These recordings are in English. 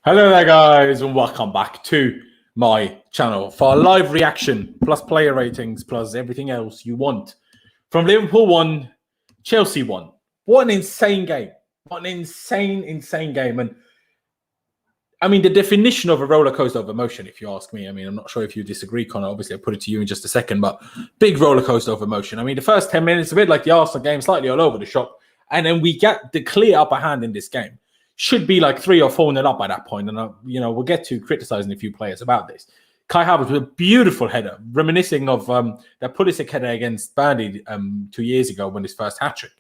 Hello there, guys, and welcome back to my channel for a live reaction, plus player ratings, plus everything else you want. From Liverpool 1, Chelsea 1. What an insane game. What an insane game. And I mean, the definition of a roller coaster of emotion, if you ask me. I mean, I'm not sure if you disagree, Connor. Obviously, I'll put it to you in just a second, but big roller coaster of emotion. I mean, the first 10 minutes, a bit like the Arsenal game, slightly all over the shop. And then we get the clear upper hand in this game. Should be like 3 or 4-0 up by that point. And, we'll get to criticizing a few players about this. Kai Havertz with a beautiful header, reminiscing of that Pulisic header against Burnley 2 years ago when his first hat-trick,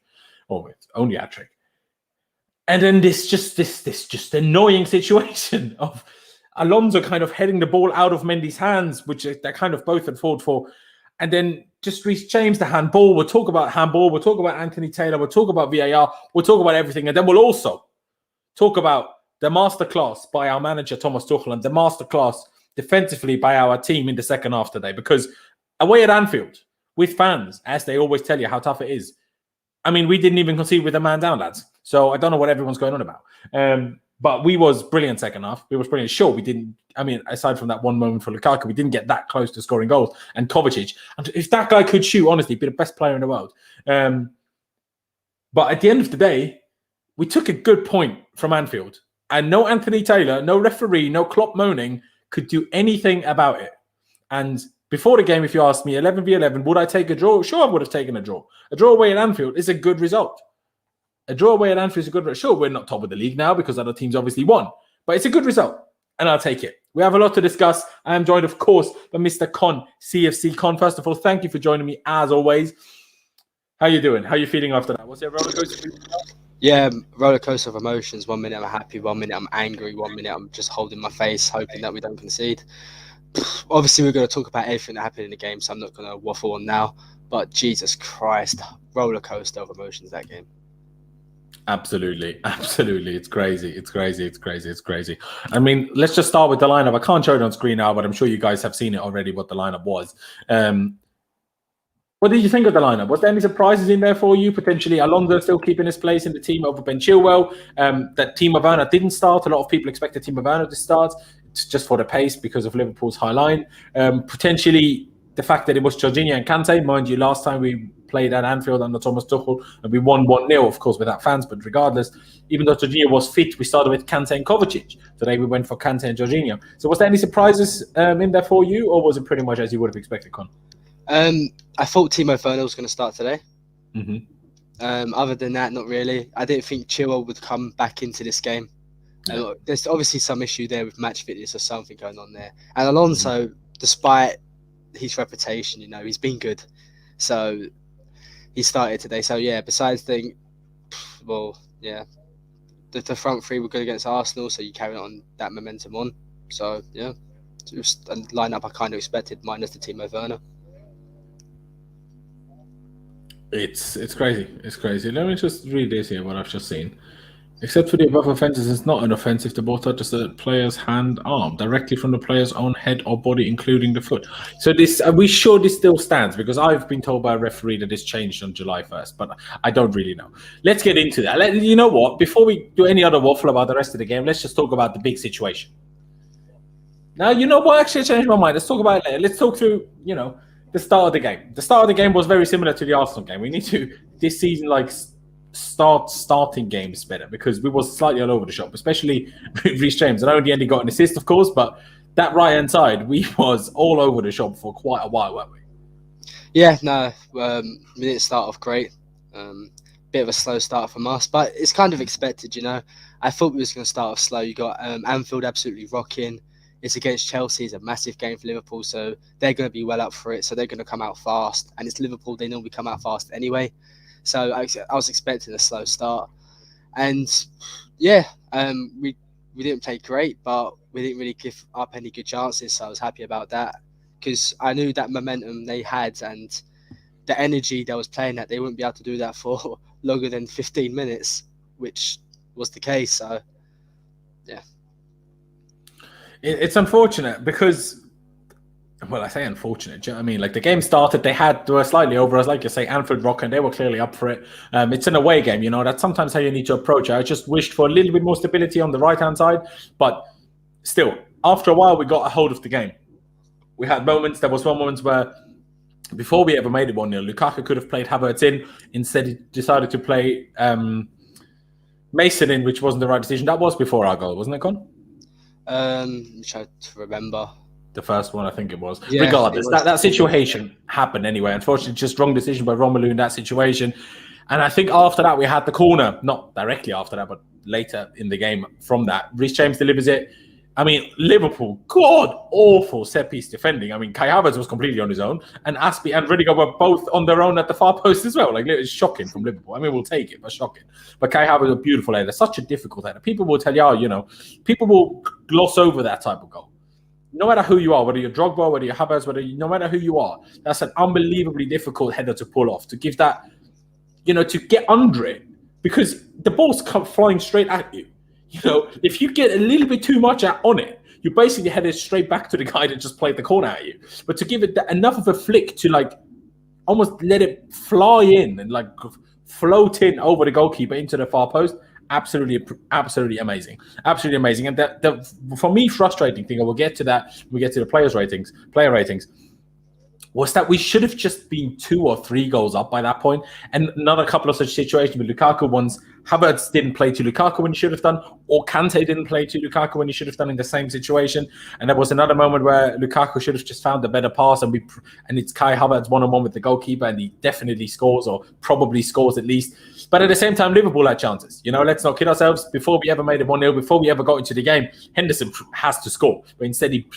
or only hat-trick. And then this just annoying situation of Alonso kind of heading the ball out of Mendy's hands, which they kind of both had fought for. And then just Reece James, the handball. We'll talk about handball. We'll talk about Anthony Taylor. We'll talk about VAR. We'll talk about everything. And then we'll also talk about the masterclass by our manager, Thomas Tuchel, and the masterclass defensively by our team in the second half today. Because away at Anfield, with fans, as they always tell you how tough it is, I mean, we didn't even concede with a man down, lads. So I don't know what everyone's going on about. But we was brilliant second half. We was brilliant. Sure, we didn't, I mean, aside from that one moment for Lukaku, we didn't get that close to scoring goals. And Kovacic, and if that guy could shoot, honestly, he'd be the best player in the world. But at the end of the day, we took a good point from Anfield. And no Anthony Taylor, no referee, no Klopp moaning could do anything about it. And before the game, if you asked me, 11v11, would I take a draw? Sure, I would have taken a draw. A draw away at Anfield is a good result. A draw away at Anfield is a good result. Sure, we're not top of the league now because other teams obviously won. But it's a good result, and I'll take it. We have a lot to discuss. I am joined, of course, by Mr. ConnCFC. Con, first of all, thank you for joining me, as always. How you doing? How are you feeling after that? Was it a roller coaster? Yeah, roller coaster of emotions. 1 minute I'm happy, 1 minute I'm angry, 1 minute I'm just holding my face, hoping that we don't concede. Obviously, we're going to talk about everything that happened in the game, so I'm not going to waffle on now. But Jesus Christ, roller coaster of emotions, that game. Absolutely. It's crazy. I mean, let's just start with the lineup. I can't show it on screen now, but I'm sure you guys have seen it already, what the lineup was. What did you think of the lineup? Was there any surprises in there for you? Potentially Alonso still keeping his place in the team over Ben Chilwell. That Timo Werner didn't start. A lot of people expected Timo Werner to start. It's just for the pace because of Liverpool's high line. Potentially the fact that it was Jorginho and Kante. Mind you, last time we played at Anfield under Thomas Tuchel and we won 1-0, of course, without fans. But regardless, even though Jorginho was fit, we started with Kante and Kovacic. Today we went for Kante and Jorginho. So was there any surprises in there for you, or was it pretty much as you would have expected, Con? I thought Timo Werner was going to start today. Mm-hmm. Other than that, not really. I didn't think Chilwell would come back into this game. There's obviously some issue there with match fitness or something going on there. And Alonso, despite his reputation, he's been good. So he started today. So yeah, besides the front three were good against Arsenal, so you carry on that momentum on. So yeah, just a lineup I kind of expected, minus the Timo Werner. It's crazy. Let me just read this here, what I've just seen. Except for the above offences, it's not an offence if the ball touches the player's hand, arm, directly from the player's own head or body, including the foot. So this, are we sure this still stands? Because I've been told by a referee that this changed on July 1st, but I don't really know. Let's get into that. You know what? Before we do any other waffle about the rest of the game, let's just talk about the big situation. Now, you know what? Actually, I changed my mind. Let's talk about it later. Let's talk through, the start of the game. The start of the game was very similar to the Arsenal game. We need to, this season, starting games better because we was slightly all over the shop, especially with Reece James. I know he only got an assist, of course, but that right-hand side, we was all over the shop for quite a while, weren't we? Yeah, no, we didn't start off great. Bit of a slow start from us, but it's kind of expected, I thought we was going to start off slow. You got Anfield absolutely rocking. It's against Chelsea. It's a massive game for Liverpool, so they're going to be well up for it. So they're going to come out fast. And it's Liverpool. They normally come out fast anyway. So I was expecting a slow start. And, yeah, we didn't play great, but we didn't really give up any good chances. So I was happy about that because I knew that momentum they had and the energy they was playing at, they wouldn't be able to do that for longer than 15 minutes, which was the case. So, yeah. It's unfortunate because, well, I say unfortunate. Do you know what I mean? Like the game started, they were slightly over us, like you say, Anfield Rock, and they were clearly up for it. It's an away game, that's sometimes how you need to approach it. I just wished for a little bit more stability on the right-hand side, but still, after a while, we got a hold of the game. We had moments. There was one moment where, before we ever made it 1-0, Lukaku could have played Havertz in. Instead, he decided to play Mason in, which wasn't the right decision. That was before our goal, wasn't it, Con? I'm trying to remember. The first one, I think it was. Yeah, Regardless, that situation happened anyway. Unfortunately, just wrong decision by Romelu in that situation. And I think after that, we had the corner. Not directly after that, but later in the game from that. Reece James delivers it. I mean, Liverpool, god-awful set-piece defending. I mean, Kai Havertz was completely on his own, and Aspie and Rudiger were both on their own at the far post as well. Like, it's shocking from Liverpool. I mean, we'll take it, but shocking. But Kai Havertz, a beautiful header. Such a difficult header. People will tell you, people will gloss over that type of goal. No matter who you are, whether you're Drogba, whether you're Havertz, no matter who you are, that's an unbelievably difficult header to pull off, to give that, to get under it, because the ball's come flying straight at you. If you get a little bit too much on it, you basically head it straight back to the guy that just played the corner at you. But to give it enough of a flick to almost let it fly in and float in over the goalkeeper into the far post, absolutely amazing. Absolutely amazing. And the for me, frustrating thing, and we'll get to that, we get to the player ratings, was that we should have just been 2 or 3 goals up by that point. And not a couple of such situations with Lukaku ones. Havertz didn't play to Lukaku when he should have done, or Kante didn't play to Lukaku when he should have done in the same situation. And there was another moment where Lukaku should have just found a better pass, and it's Kai Havertz one-on-one with the goalkeeper, and he definitely scores, or probably scores at least. But at the same time, Liverpool had chances. Let's not kid ourselves. Before we ever made it 1-0, before we ever got into the game, Henderson has to score. But instead, he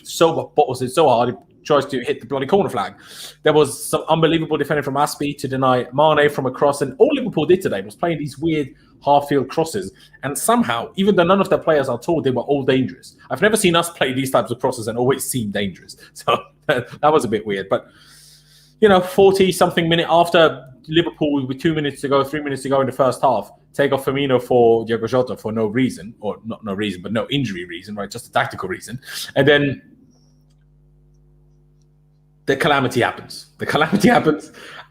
bottles it so hard, he tries to hit the bloody corner flag. There was some unbelievable defending from Aspie to deny Mane from a cross. And all Liverpool did today was playing these weird half-field crosses. And somehow, even though none of their players are tall, they were all dangerous. I've never seen us play these types of crosses and always seem dangerous. So that was a bit weird. But, 40-something minute after Liverpool, with 2 minutes to go, 3 minutes to go in the first half, take off Firmino for Diogo Jota for no reason, or not no reason, but no injury reason, right? Just a tactical reason. And then the calamity happens.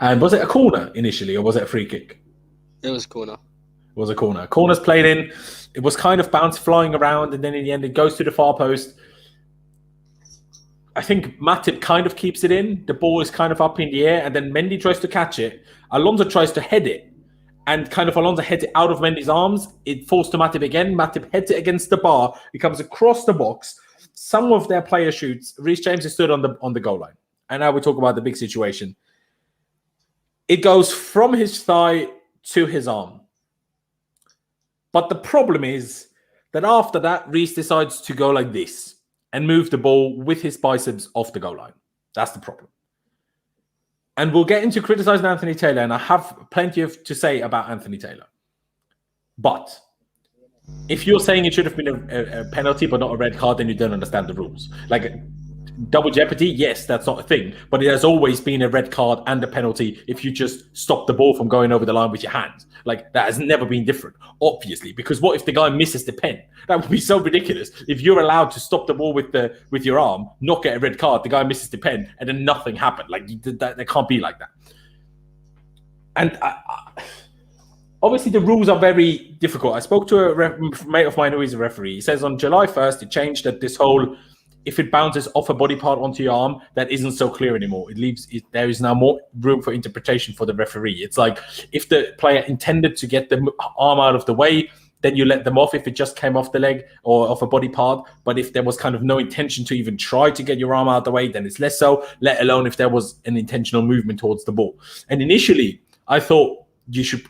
And was it a corner initially, or was it a free kick? It was a corner. It was a corner. Corner's played in. It was kind of bounced, flying around, and then in the end, it goes to the far post. I think Matip kind of keeps it in. The ball is kind of up in the air, and then Mendy tries to catch it. Alonso tries to head it, and kind of Alonso heads it out of Mendy's arms. It falls to Matip again. Matip heads it against the bar. It comes across the box. Some of their players shoots. Reece James is stood on the goal line. And now we talk about the big situation. It goes from his thigh to his arm. But the problem is that after that, Reece decides to go like this and move the ball with his biceps off the goal line. That's the problem. And we'll get into criticizing Anthony Taylor, and I have plenty to say about Anthony Taylor. But if you're saying it should have been a penalty but not a red card, then you don't understand the rules. Double jeopardy, yes, that's not a thing. But it has always been a red card and a penalty if you just stop the ball from going over the line with your hands. That has never been different, obviously. Because what if the guy misses the pen? That would be so ridiculous. If you're allowed to stop the ball with your arm, not get a red card, the guy misses the pen, and then nothing happened. That can't be like that. And obviously, the rules are very difficult. I spoke to a mate of mine who is a referee. He says on July 1st, it changed that this whole, if it bounces off a body part onto your arm, that isn't so clear anymore. There is now more room for interpretation for the referee. It's like if the player intended to get the arm out of the way, then you let them off if it just came off the leg or off a body part. But if there was kind of no intention to even try to get your arm out of the way, then it's less so, let alone if there was an intentional movement towards the ball. And initially, I thought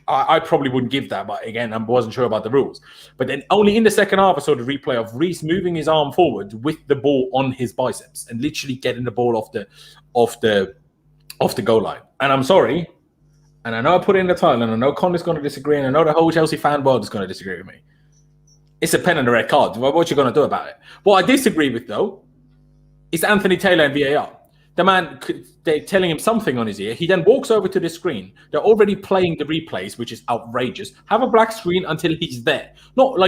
I probably wouldn't give that, but again, I wasn't sure about the rules. But then only in the second half, I saw the replay of Reece moving his arm forward with the ball on his biceps and literally getting the ball off the goal line. And I'm sorry, and I know I put it in the title, and I know Con is going to disagree, and I know the whole Chelsea fan world is going to disagree with me. It's a pen and a red card. What are you going to do about it? What I disagree with, though, is Anthony Taylor and VAR. The man, they're telling him something on his ear. He then walks over to the screen. They're already playing the replays, which is outrageous. Have a black screen until he's there. Not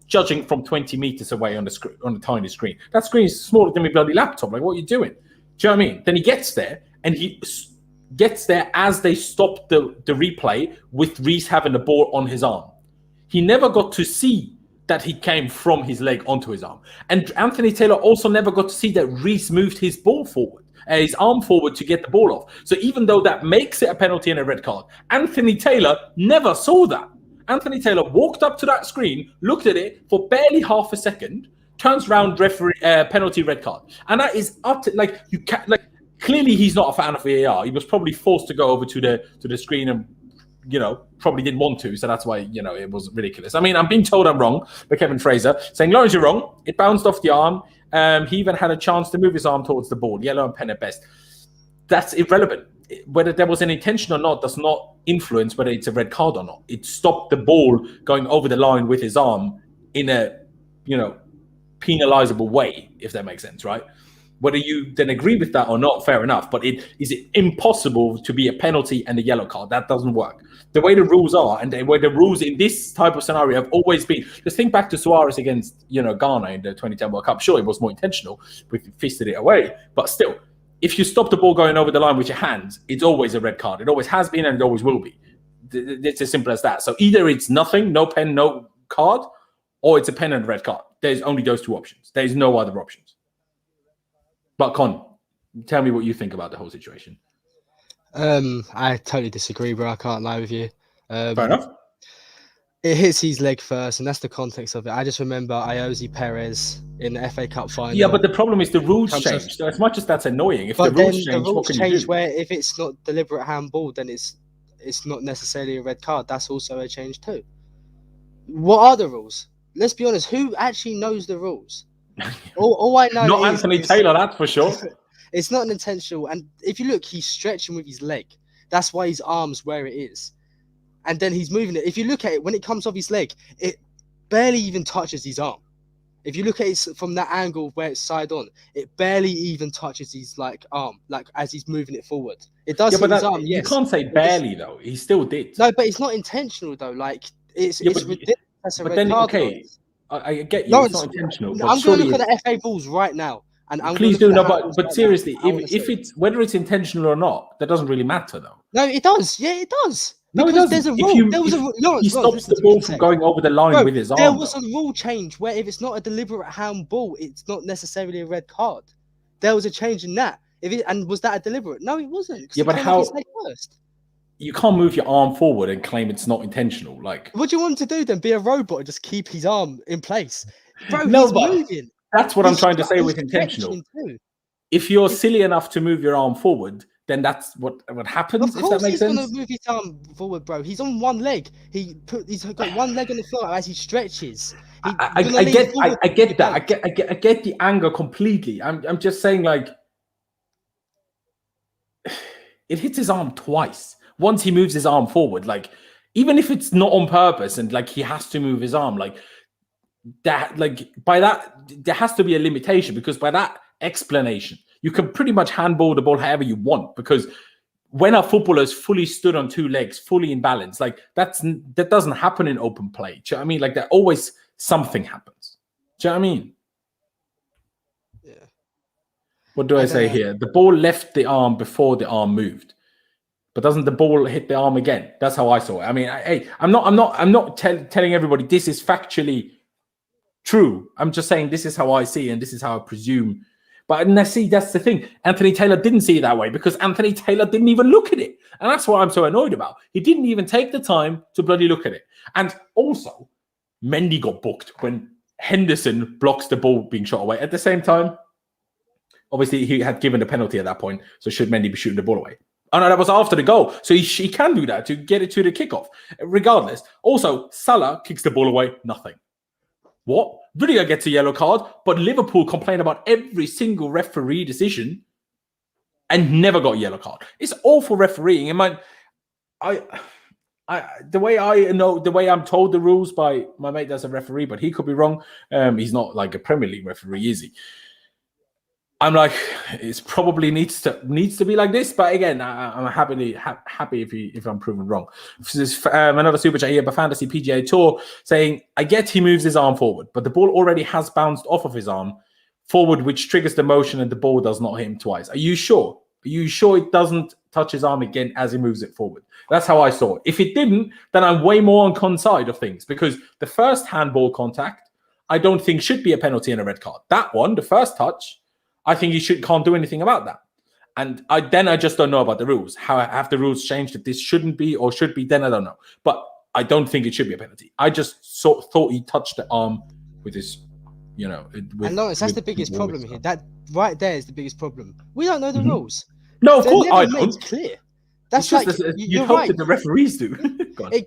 judging from 20 meters away on the tiny screen. That screen is smaller than my bloody laptop. What are you doing? Do you know what I mean? Then he gets there, and he gets there as they stop the replay with Reece having the ball on his arm. He never got to see that he came from his leg onto his arm. And Anthony Taylor also never got to see that Reece moved his ball forward, his arm forward to get the ball off. So even though that makes it a penalty and a red card, Anthony Taylor never saw that. Anthony Taylor walked up to that screen, looked at it for barely half a second, turns around, referee penalty, red card. And that is utter, like, you can't, like, clearly he's not a fan of VAR. He was probably forced to go over to the screen and, you know, probably didn't want to. So that's why, you know, it was ridiculous. I mean, I'm being told I'm wrong by Kevin Fraser, saying, Laurenz, you're wrong. It bounced off the arm. He even had a chance to move his arm towards the ball. Yellow and pen at best. That's irrelevant. Whether there was an intention or not does not influence whether it's a red card or not. It stopped the ball going over the line with his arm in a, you know, penalizable way, if that makes sense, right? Whether you then agree with that or not, fair enough. But is it impossible to be a penalty and a yellow card? That doesn't work. The way the rules are, and the way the rules in this type of scenario have always been. Just think back to Suarez against, you know, Ghana in the 2010 World Cup. Sure, it was more intentional. We fisted it away, but still, if you stop the ball going over the line with your hands, it's always a red card. It always has been, and it always will be. It's as simple as that. So either it's nothing, no pen, no card, or it's a pen and a red card. There's only those two options. There's no other options. But Con, tell me what you think about the whole situation. I totally disagree, bro. I can't lie with you. Fair enough. It hits his leg first, and that's the context of it. I just remember Iosi Perez in the FA Cup final. Yeah, but the problem is the rules changed. So as much as that's annoying, if the rules change, what can you do? Where if it's not deliberate handball, then it's not necessarily a red card. That's also a change too. What are the rules? Let's be honest. Who actually knows the rules? All I know not is Anthony Taylor, that's for sure. It's not an intentional. And if you look, he's stretching with his leg. That's why his arm's where it is. And then he's moving it. If you look at it, when it comes off his leg, it barely even touches his arm. If you look at it from that angle where it's side on, it barely even touches his arm, like as he's moving it forward. It does hit his arm, yes. You can't say barely though. He still did. No, but it's not intentional though. Like it's ridiculous. That's a red card. Okay, I get you. No, it's not intentional. I'm going to look at the FA rules right now. And please do. No, but seriously, if it's whether it's intentional or not, that doesn't really matter though. No, it does. Yeah, it does. No, it doesn't. There's a rule. He stops the ball from going over the line with his arm. There was a rule change where if it's not a deliberate handball, it's not necessarily a red card. There was a change in that. And was that a deliberate? No, it wasn't. Yeah, but how? You can't move your arm forward and claim it's not intentional. Like, what do you want him to do then? Be a robot and just keep his arm in place? Bro, he's moving. That's what I'm trying to say with intentional. If you're silly enough to move your arm forward, then that's what happens. If that makes sense. He's going to move his arm forward, bro. He's on one leg. He's got one leg on the floor as he stretches. I get that. I get the anger completely. I'm just saying, like, it hits his arm twice. Once he moves his arm forward, like, even if it's not on purpose and like he has to move his arm, like that, like by that, there has to be a limitation, because by that explanation, you can pretty much handball the ball however you want, because when a footballer is fully stood on two legs, fully in balance, like that doesn't happen in open play. Do you know what I mean? Like there always something happens. Do you know what I mean? Yeah. What do I say here? The ball left the arm before the arm moved. But doesn't the ball hit the arm again? That's how I saw it. I mean, I'm not telling everybody this is factually true. I'm just saying this is how I see it, and this is how I presume. But see, that's the thing. Anthony Taylor didn't see it that way, because Anthony Taylor didn't even look at it. And that's what I'm so annoyed about. He didn't even take the time to bloody look at it. And also, Mendy got booked when Henderson blocks the ball being shot away. At the same time, obviously, he had given the penalty at that point. So should Mendy be shooting the ball away? Oh, no, that was after the goal. So he can do that to get it to the kickoff. Regardless. Also, Salah kicks the ball away. Nothing. What? Rudiger gets a yellow card, but Liverpool complain about every single referee decision and never got a yellow card. It's awful refereeing. The way I'm told the rules by my mate that's a referee, but he could be wrong. He's not like a Premier League referee, is he? I'm like, it probably needs to be like this, but again, I'm happy if I'm proven wrong. There's another super chat here by Fantasy PGA Tour saying, I get he moves his arm forward, but the ball already has bounced off of his arm forward, which triggers the motion, and the ball does not hit him twice. Are you sure? Are you sure it doesn't touch his arm again as he moves it forward. That's how I saw it. If it didn't, then I'm way more on Con's side of things, because the first handball contact, I don't think should be a penalty and a red card. That one, the first touch, I think can't do anything about that. And I just don't know about the rules. How have the rules changed that this shouldn't be or should be? Then I don't know. But I don't think it should be a penalty. I just thought he touched the arm with his, and Laurenz, that's the biggest problem here. That right there is the biggest problem. We don't know the rules. No, of course I don't. Clear. That's you'd hope that the referees do.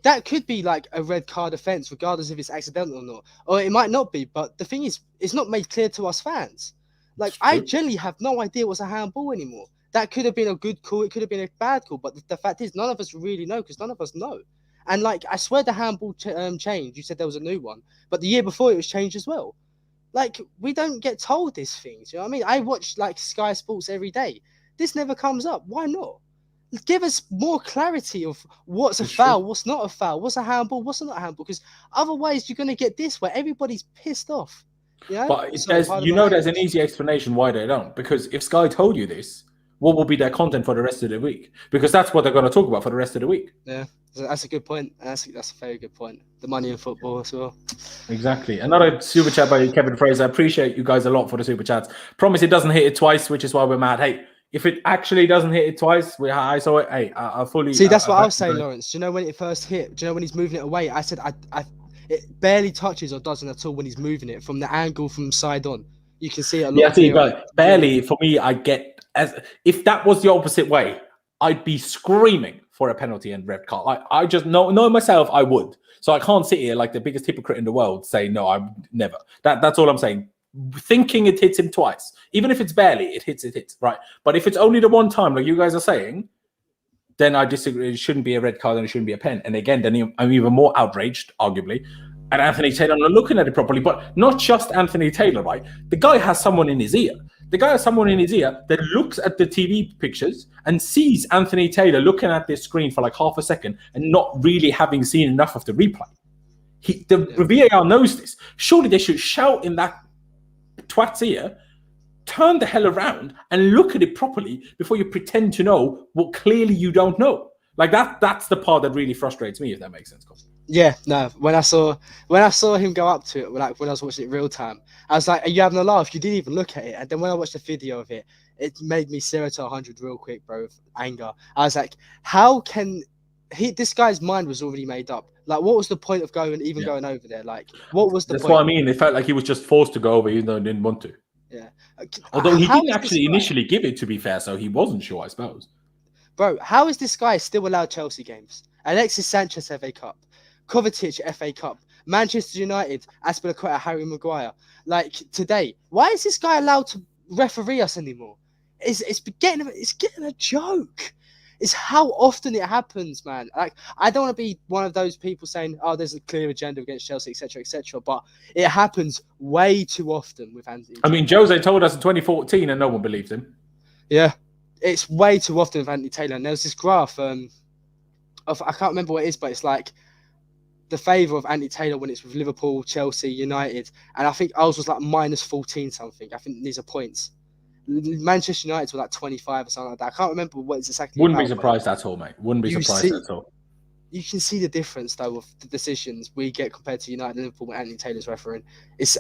That could be like a red card offence, regardless if it's accidental or not, or it might not be. But the thing is, it's not made clear to us fans. Like, I generally have no idea what's a handball anymore. That could have been a good call. It could have been a bad call. But the fact is, none of us really know, because none of us know. And, like, I swear the handball changed. You said there was a new one. But the year before, it was changed as well. Like, we don't get told these things. You know what I mean? I watch, like, Sky Sports every day. This never comes up. Why not? Give us more clarity of what's a foul, what's not a foul, what's a handball, what's not a handball. Because otherwise, you're going to get this where everybody's pissed off. Yeah? But there's an easy explanation why they don't. Because if Sky told you this, what will be their content for the rest of the week? Because that's what they're going to talk about for the rest of the week. Yeah, that's a good point. That's a very good point. The money in football as well. Exactly. Another super chat by Kevin Fraser. I appreciate you guys a lot for the super chats. Promise it doesn't hit it twice, which is why we're mad. Hey, if it actually doesn't hit it twice, I saw it. Hey, I fully see. That's what I was saying, Laurenz. Do you know when it first hit? Do you know when he's moving it away? I said it barely touches or doesn't at all when he's moving it from the angle from side on. You can see it a lot. Yeah, see, but barely for me. I get as if that was the opposite way, I'd be screaming for a penalty and red card. I just know myself. I would. So I can't sit here like the biggest hypocrite in the world saying no. I'm never. That's all I'm saying. Thinking it hits him twice, even if it's barely, it hits, right? But if it's only the one time, like you guys are saying, then I disagree. It shouldn't be a red card and it shouldn't be a pen. And again, then I'm even more outraged, arguably, at Anthony Taylor not looking at it properly. But not just Anthony Taylor, right? The guy has someone in his ear. The guy has someone in his ear that looks at the TV pictures and sees Anthony Taylor looking at this screen for like half a second and not really having seen enough of the replay. The VAR knows this. Surely they should shout in that twat's ear, turn the hell around and look at it properly before you pretend to know what clearly you don't know. Like that's the part that really frustrates me, if that makes sense. Yeah, no. When I saw him go up to it, like when I was watching it real time, I was like, "Are you having a laugh? You didn't even look at it." And then when I watched the video of it, it made me 0 to 100 real quick, bro. With anger. I was like, "How can he? This guy's mind was already made up. Like, what was the point of going over there? Like, what was the point?" That's what I mean. It felt like he was just forced to go over, even though he didn't want to. Yeah. Although he didn't actually initially give it, to be fair, so he wasn't sure, I suppose. Bro, how is this guy still allowed Chelsea games? Alexis Sanchez FA Cup, Kovacic FA Cup, Manchester United, Aspilicueta, Harry Maguire. Like today, why is this guy allowed to referee us anymore? It's getting a joke. It's how often it happens, man. Like, I don't want to be one of those people saying, "Oh, there's a clear agenda against Chelsea, etc., etc." But it happens way too often with Anthony. I mean, Jose told us in 2014, and no one believed him. Yeah, it's way too often with Anthony Taylor. And there's this graph of I can't remember what it is, but it's like the favour of Anthony Taylor when it's with Liverpool, Chelsea, United, and I think ours was like -14 something. I think these are points. Manchester United were like 25 or something like that. I can't remember what it's exactly. Wouldn't be surprised at all, mate. Wouldn't be surprised at all. You can see the difference though of the decisions we get compared to United and Liverpool when Anthony Taylor's refereeing.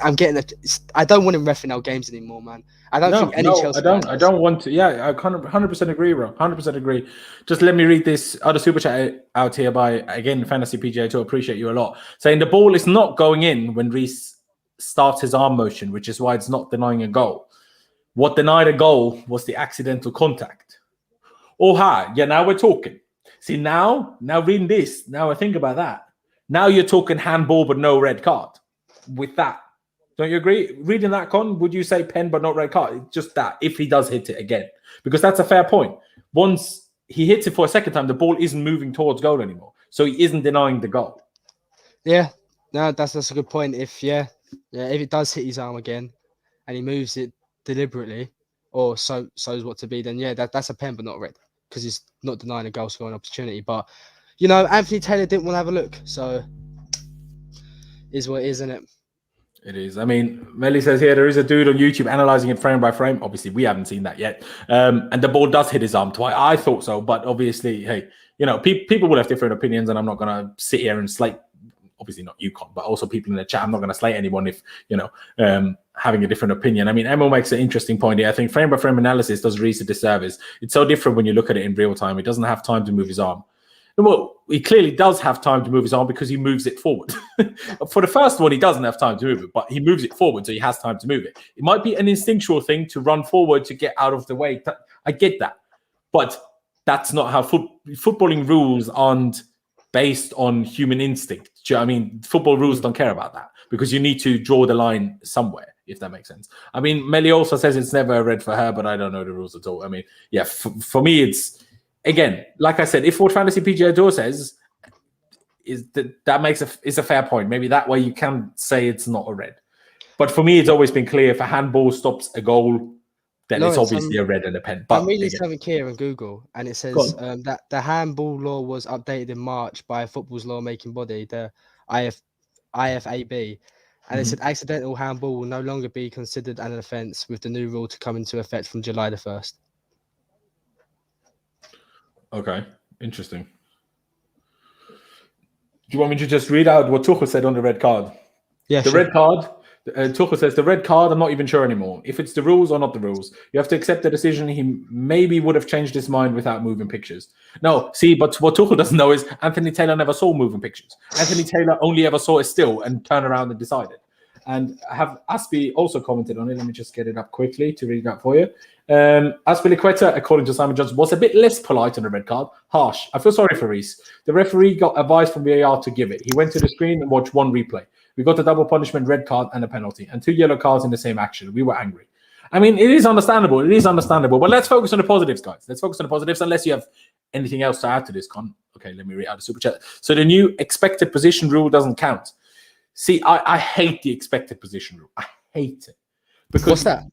I don't want him refereeing our games anymore, man. I don't think any Chelsea. I don't want to. Yeah, I 100% agree, bro. 100% agree. Just let me read this other super chat out here by again Fantasy PGA Tour. Appreciate you a lot. Saying the ball is not going in when Reece starts his arm motion, which is why it's not denying a goal. What denied a goal was the accidental contact. Oh, hi. Yeah, now we're talking. See, now reading this, now I think about that. Now you're talking handball, but no red card. With that, don't you agree? Reading that, Con, would you say pen, but not red card? It's just that, if he does hit it again. Because that's a fair point. Once he hits it for a second time, the ball isn't moving towards goal anymore. So he isn't denying the goal. Yeah, no, that's a good point. If it does hit his arm again and he moves it deliberately, or so's what to be, then that's a pen, but not red. Because he's not denying a goal scoring opportunity. But, Anthony Taylor didn't want to have a look. So, is what it is, isn't it? It is. I mean, Melly says here there is a dude on YouTube analyzing it frame by frame. Obviously, we haven't seen that yet. And the ball does hit his arm twice. I thought so, but obviously, hey, people will have different opinions, and I'm not going to sit here and slate. Obviously, not UConn, but also people in the chat. I'm not going to slate anyone if having a different opinion. I mean, Emil makes an interesting point here. I think frame by frame analysis does Reece a disservice. It's so different when you look at it in real time. He doesn't have time to move his arm. Well, he clearly does have time to move his arm because he moves it forward. For the first one, he doesn't have time to move it, but he moves it forward, so he has time to move it. It might be an instinctual thing to run forward to get out of the way. I get that. But that's not how footballing rules aren't based on human instinct. Do you know what I mean? Football rules don't care about that because you need to draw the line somewhere, if that makes sense. I mean, Melly also says it's never a red for her, but I don't know the rules at all. I mean, yeah, for me, it's... Again, like I said, if what Fantasy PGA Tour says is that makes is a fair point. Maybe that way you can say it's not a red. But for me, it's always been clear if a handball stops a goal, then it's obviously a red and a pen. But I'm reading something here on Google, and it says that the handball law was updated in March by a football's law-making body, the IFAB, and it said accidental handball will no longer be considered an offence with the new rule to come into effect from July the 1st. Okay, interesting. Do you want me to just read out what Tuchel said on the red card? Yeah, the red card. Tuchel says the red card. I'm not even sure anymore if it's the rules or not the rules. You have to accept the decision. He maybe would have changed his mind without moving pictures. No, see, but what Tuchel doesn't know is Anthony Taylor never saw moving pictures. Anthony Taylor only ever saw a still and turned around and decided. And have Aspie also commented on it. Let me just get it up quickly to read that for you. Azpilicueta, according to Simon Johnson, was a bit less polite on the red card. Harsh. I feel sorry for Reece. The referee got advice from VAR to give it. He went to the screen and watched one replay. We got a double punishment, red card, and a penalty, and 2 yellow cards in the same action. We were angry. I mean, it is understandable. It is understandable. But let's focus on the positives, guys. Let's focus on the positives, unless you have anything else to add to this, Con. Okay, let me read out the super chat. So the new expected position rule doesn't count. See, I hate the expected position rule. I hate it. Because what's that?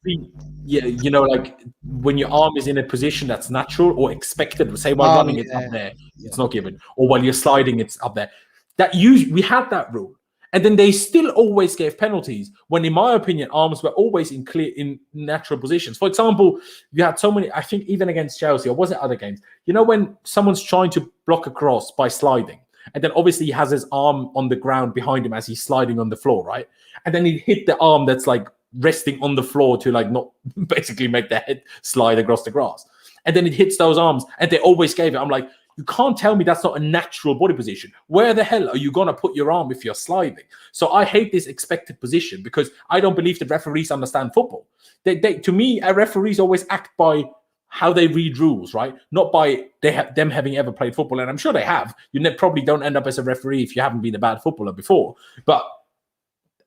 Yeah, like when your arm is in a position that's natural or expected, say while running, it's up there, it's not given, or while you're sliding, it's up there. We had that rule, and then they still always gave penalties when, in my opinion, arms were always in natural positions. For example, you had so many. I think even against Chelsea, or was it other games? When someone's trying to block a cross by sliding, and then obviously he has his arm on the ground behind him as he's sliding on the floor, right? And then he hit the arm that's like resting on the floor to like not basically make the head slide across the grass. And then it hits those arms, and they always gave it. I'm like, you can't tell me that's not a natural body position. Where the hell are you going to put your arm if you're sliding? So I hate this expected position because I don't believe that referees understand football. To me, referees always act by how they read rules, right? Not by them having ever played football. And I'm sure they have. You probably don't end up as a referee if you haven't been a bad footballer before. But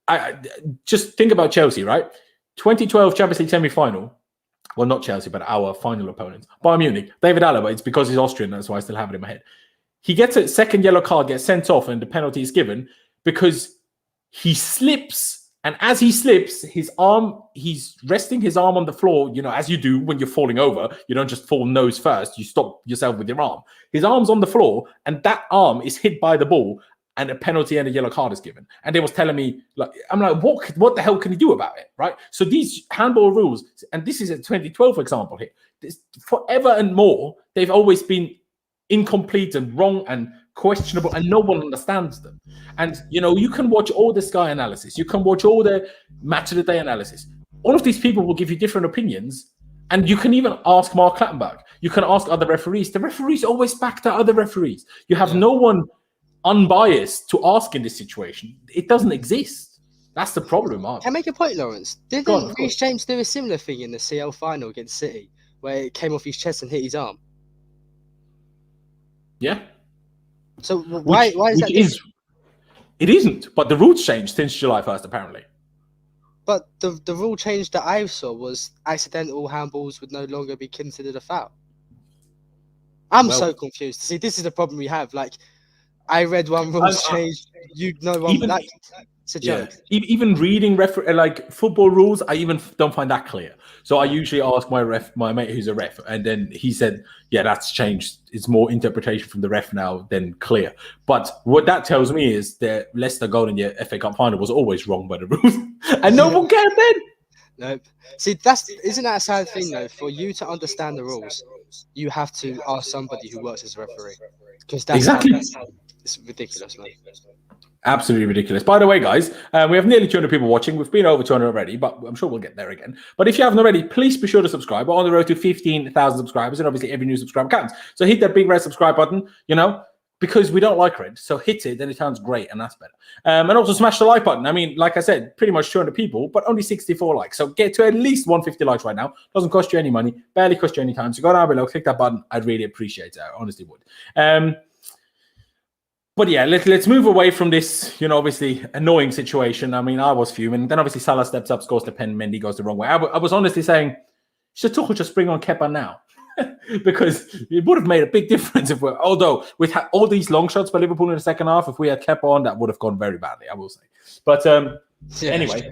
I just think about Chelsea, right? 2012 Champions League semi-final. Well, not Chelsea, but our final opponents. Bayern Munich. David Alaba. It's because he's Austrian. That's why I still have it in my head. He gets a second yellow card, gets sent off, and the penalty is given because he slips. And as he slips, he's resting his arm on the floor, as you do when you're falling over. You don't just fall nose first. You stop yourself with your arm. His arm's on the floor, and that arm is hit by the ball, and a penalty and a yellow card is given. And they was telling me, I'm like, what the hell can he do about it, right? So these handball rules, and this is a 2012 example here, forever and more, they've always been incomplete and wrong and questionable, and no one understands them. And, you can watch all the Sky analysis. You can watch all the Match of the Day analysis. All of these people will give you different opinions, and you can even ask Mark Clattenburg. You can ask other referees. The referees always back to other referees. You have no one unbiased to ask in this situation. It doesn't exist. That's the problem. Can I make a point, Laurenz? Didn't Reece James do a similar thing in the CL final against City, where it came off his chest and hit his arm? Yeah. So why is that? It isn't, but the rules changed since July 1st, apparently. But the rule change that I saw was accidental handballs would no longer be considered a foul. I'm so confused. See, this is the problem we have. Like, I read one rules change. It's a joke. Even reading like football rules, I even don't find that clear. So I usually ask my mate who's a ref, and then he said, "Yeah, that's changed. It's more interpretation from the ref now than clear." But what that tells me is that Leicester goal in the FA Cup final was always wrong by the rules, and no one cared then. Nope. See, isn't that a sad thing though? For you to understand the rules, you have to ask somebody who works as a referee, because that's exactly. It's ridiculous, man. Absolutely ridiculous. By the way, guys, we have nearly 200 people watching. We've been over 200 already, but I'm sure we'll get there again. But if you haven't already, please be sure to subscribe. We're on the road to 15,000 subscribers, and obviously every new subscriber counts. So hit that big red subscribe button, because we don't like red. So hit it, then it sounds great, and that's better. And also smash the like button. I mean, like I said, pretty much 200 people, but only 64 likes. So get to at least 150 likes right now. Doesn't cost you any money, barely cost you any time. So go down below, click that button. I'd really appreciate it. I honestly would. But yeah, let's move away from this, obviously annoying situation. I mean, I was fuming. Then obviously Salah steps up, scores the pen. Mendy goes the wrong way. I was honestly saying, should Tuchel just bring on Kepa now? Because it would have made a big difference although we had all these long shots by Liverpool in the second half, if we had Kepa on, that would have gone very badly, I will say. But anyway,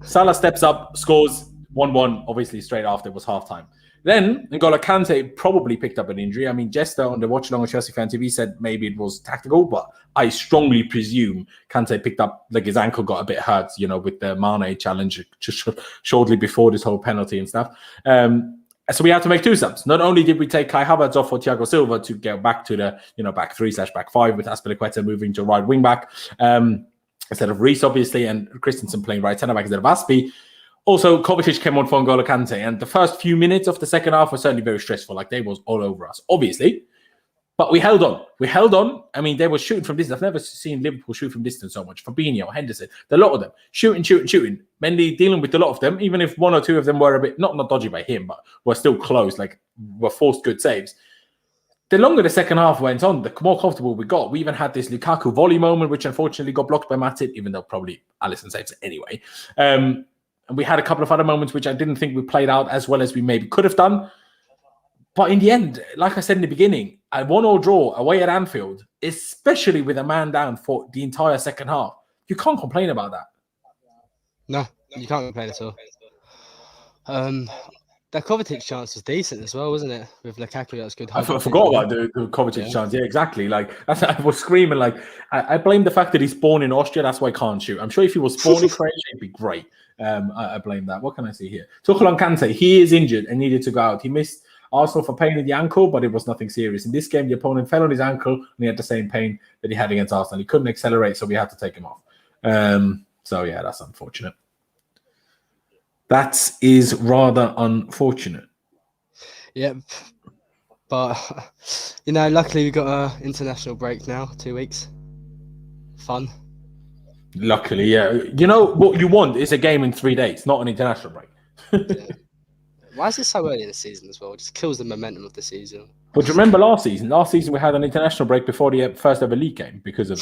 Salah steps up, scores 1-1, obviously straight after it was halftime. Then N'Golo Kante probably picked up an injury. I mean, Jester on the watch along on Chelsea Fan TV said maybe it was tactical, but I strongly presume Kante picked up, like his ankle got a bit hurt, with the Mane challenge just shortly before this whole penalty and stuff. So we had to make two subs. Not only did we take Kai Havertz off for Thiago Silva to get back to the back 3/back 5 with Azpilicueta moving to right wing back instead of Reece, obviously, and Christensen playing right centre back instead of Aspi. Also, Kovacic came on for N'Golo Kante, and the first few minutes of the second half were certainly very stressful. Like, they was all over us, obviously. But we held on. I mean, they were shooting from distance. I've never seen Liverpool shoot from distance so much. Fabinho, Henderson, a lot of them. Shooting. Mendy dealing with a lot of them, even if one or two of them were a bit, not dodgy by him, but were still close, like were forced good saves. The longer the second half went on, the more comfortable we got. We even had this Lukaku volley moment, which unfortunately got blocked by Matip, even though probably Alisson saves it anyway. And we had a couple of other moments which I didn't think we played out as well as we maybe could have done. But in the end, like I said in the beginning, a 1-1 draw away at Anfield, especially with a man down for the entire second half, you can't complain about that. No, you can't complain at all. That Kovacic chance was decent as well, wasn't it? With Lukaku, that was good. I forgot about the Kovacic chance. Yeah, exactly. Like, I was screaming. Like, I blame the fact that he's born in Austria. That's why he can't shoot. I'm sure if he was born in Croatia, it'd be great. I blame that. What can I see here? Tuchel on Kante. He is injured and needed to go out. He missed Arsenal for pain in the ankle, but it was nothing serious. In this game, the opponent fell on his ankle and he had the same pain that he had against Arsenal. He couldn't accelerate, so we had to take him off. So yeah, that's unfortunate. That is rather unfortunate. Yep. But, luckily we got an international break now, 2 weeks. Fun. Luckily, yeah. What you want is a game in 3 days, not an international break. Yeah. Why is it so early in the season as well? It just kills the momentum of the season. But remember last season? Last season we had an international break before the first ever league game because of,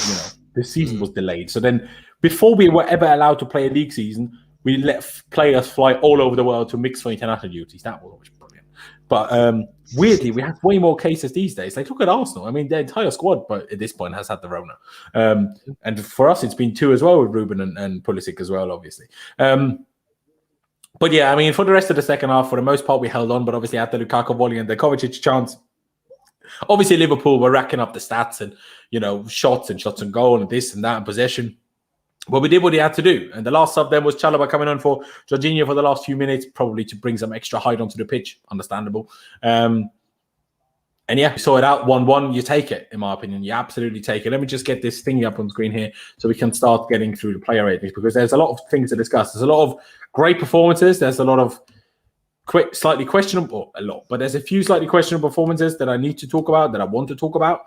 the season was delayed. So then before we were ever allowed to play a league season, we let players fly all over the world to mix for international duties. That was always brilliant. But weirdly, we have way more cases these days. Like, look at Arsenal. I mean, their entire squad, but at this point, has had the Rona. And for us, it's been 2 as well with Ruben and Pulisic as well, obviously. But yeah, I mean, for the rest of the second half, for the most part, we held on. But obviously, at the Lukaku volley and the Kovacic chance, obviously Liverpool were racking up the stats and shots and goal and this and that and possession. But we did what he had to do. And the last sub then was Chalobah coming on for Jorginho for the last few minutes, probably to bring some extra height onto the pitch. Understandable. And yeah, we saw it out 1-1. You take it, in my opinion. You absolutely take it. Let me just get this thingy up on screen here so we can start getting through the player ratings, because there's a lot of things to discuss. There's a lot of great performances. There's a lot of slightly questionable, but there's a few slightly questionable performances that I need to talk about, that I want to talk about.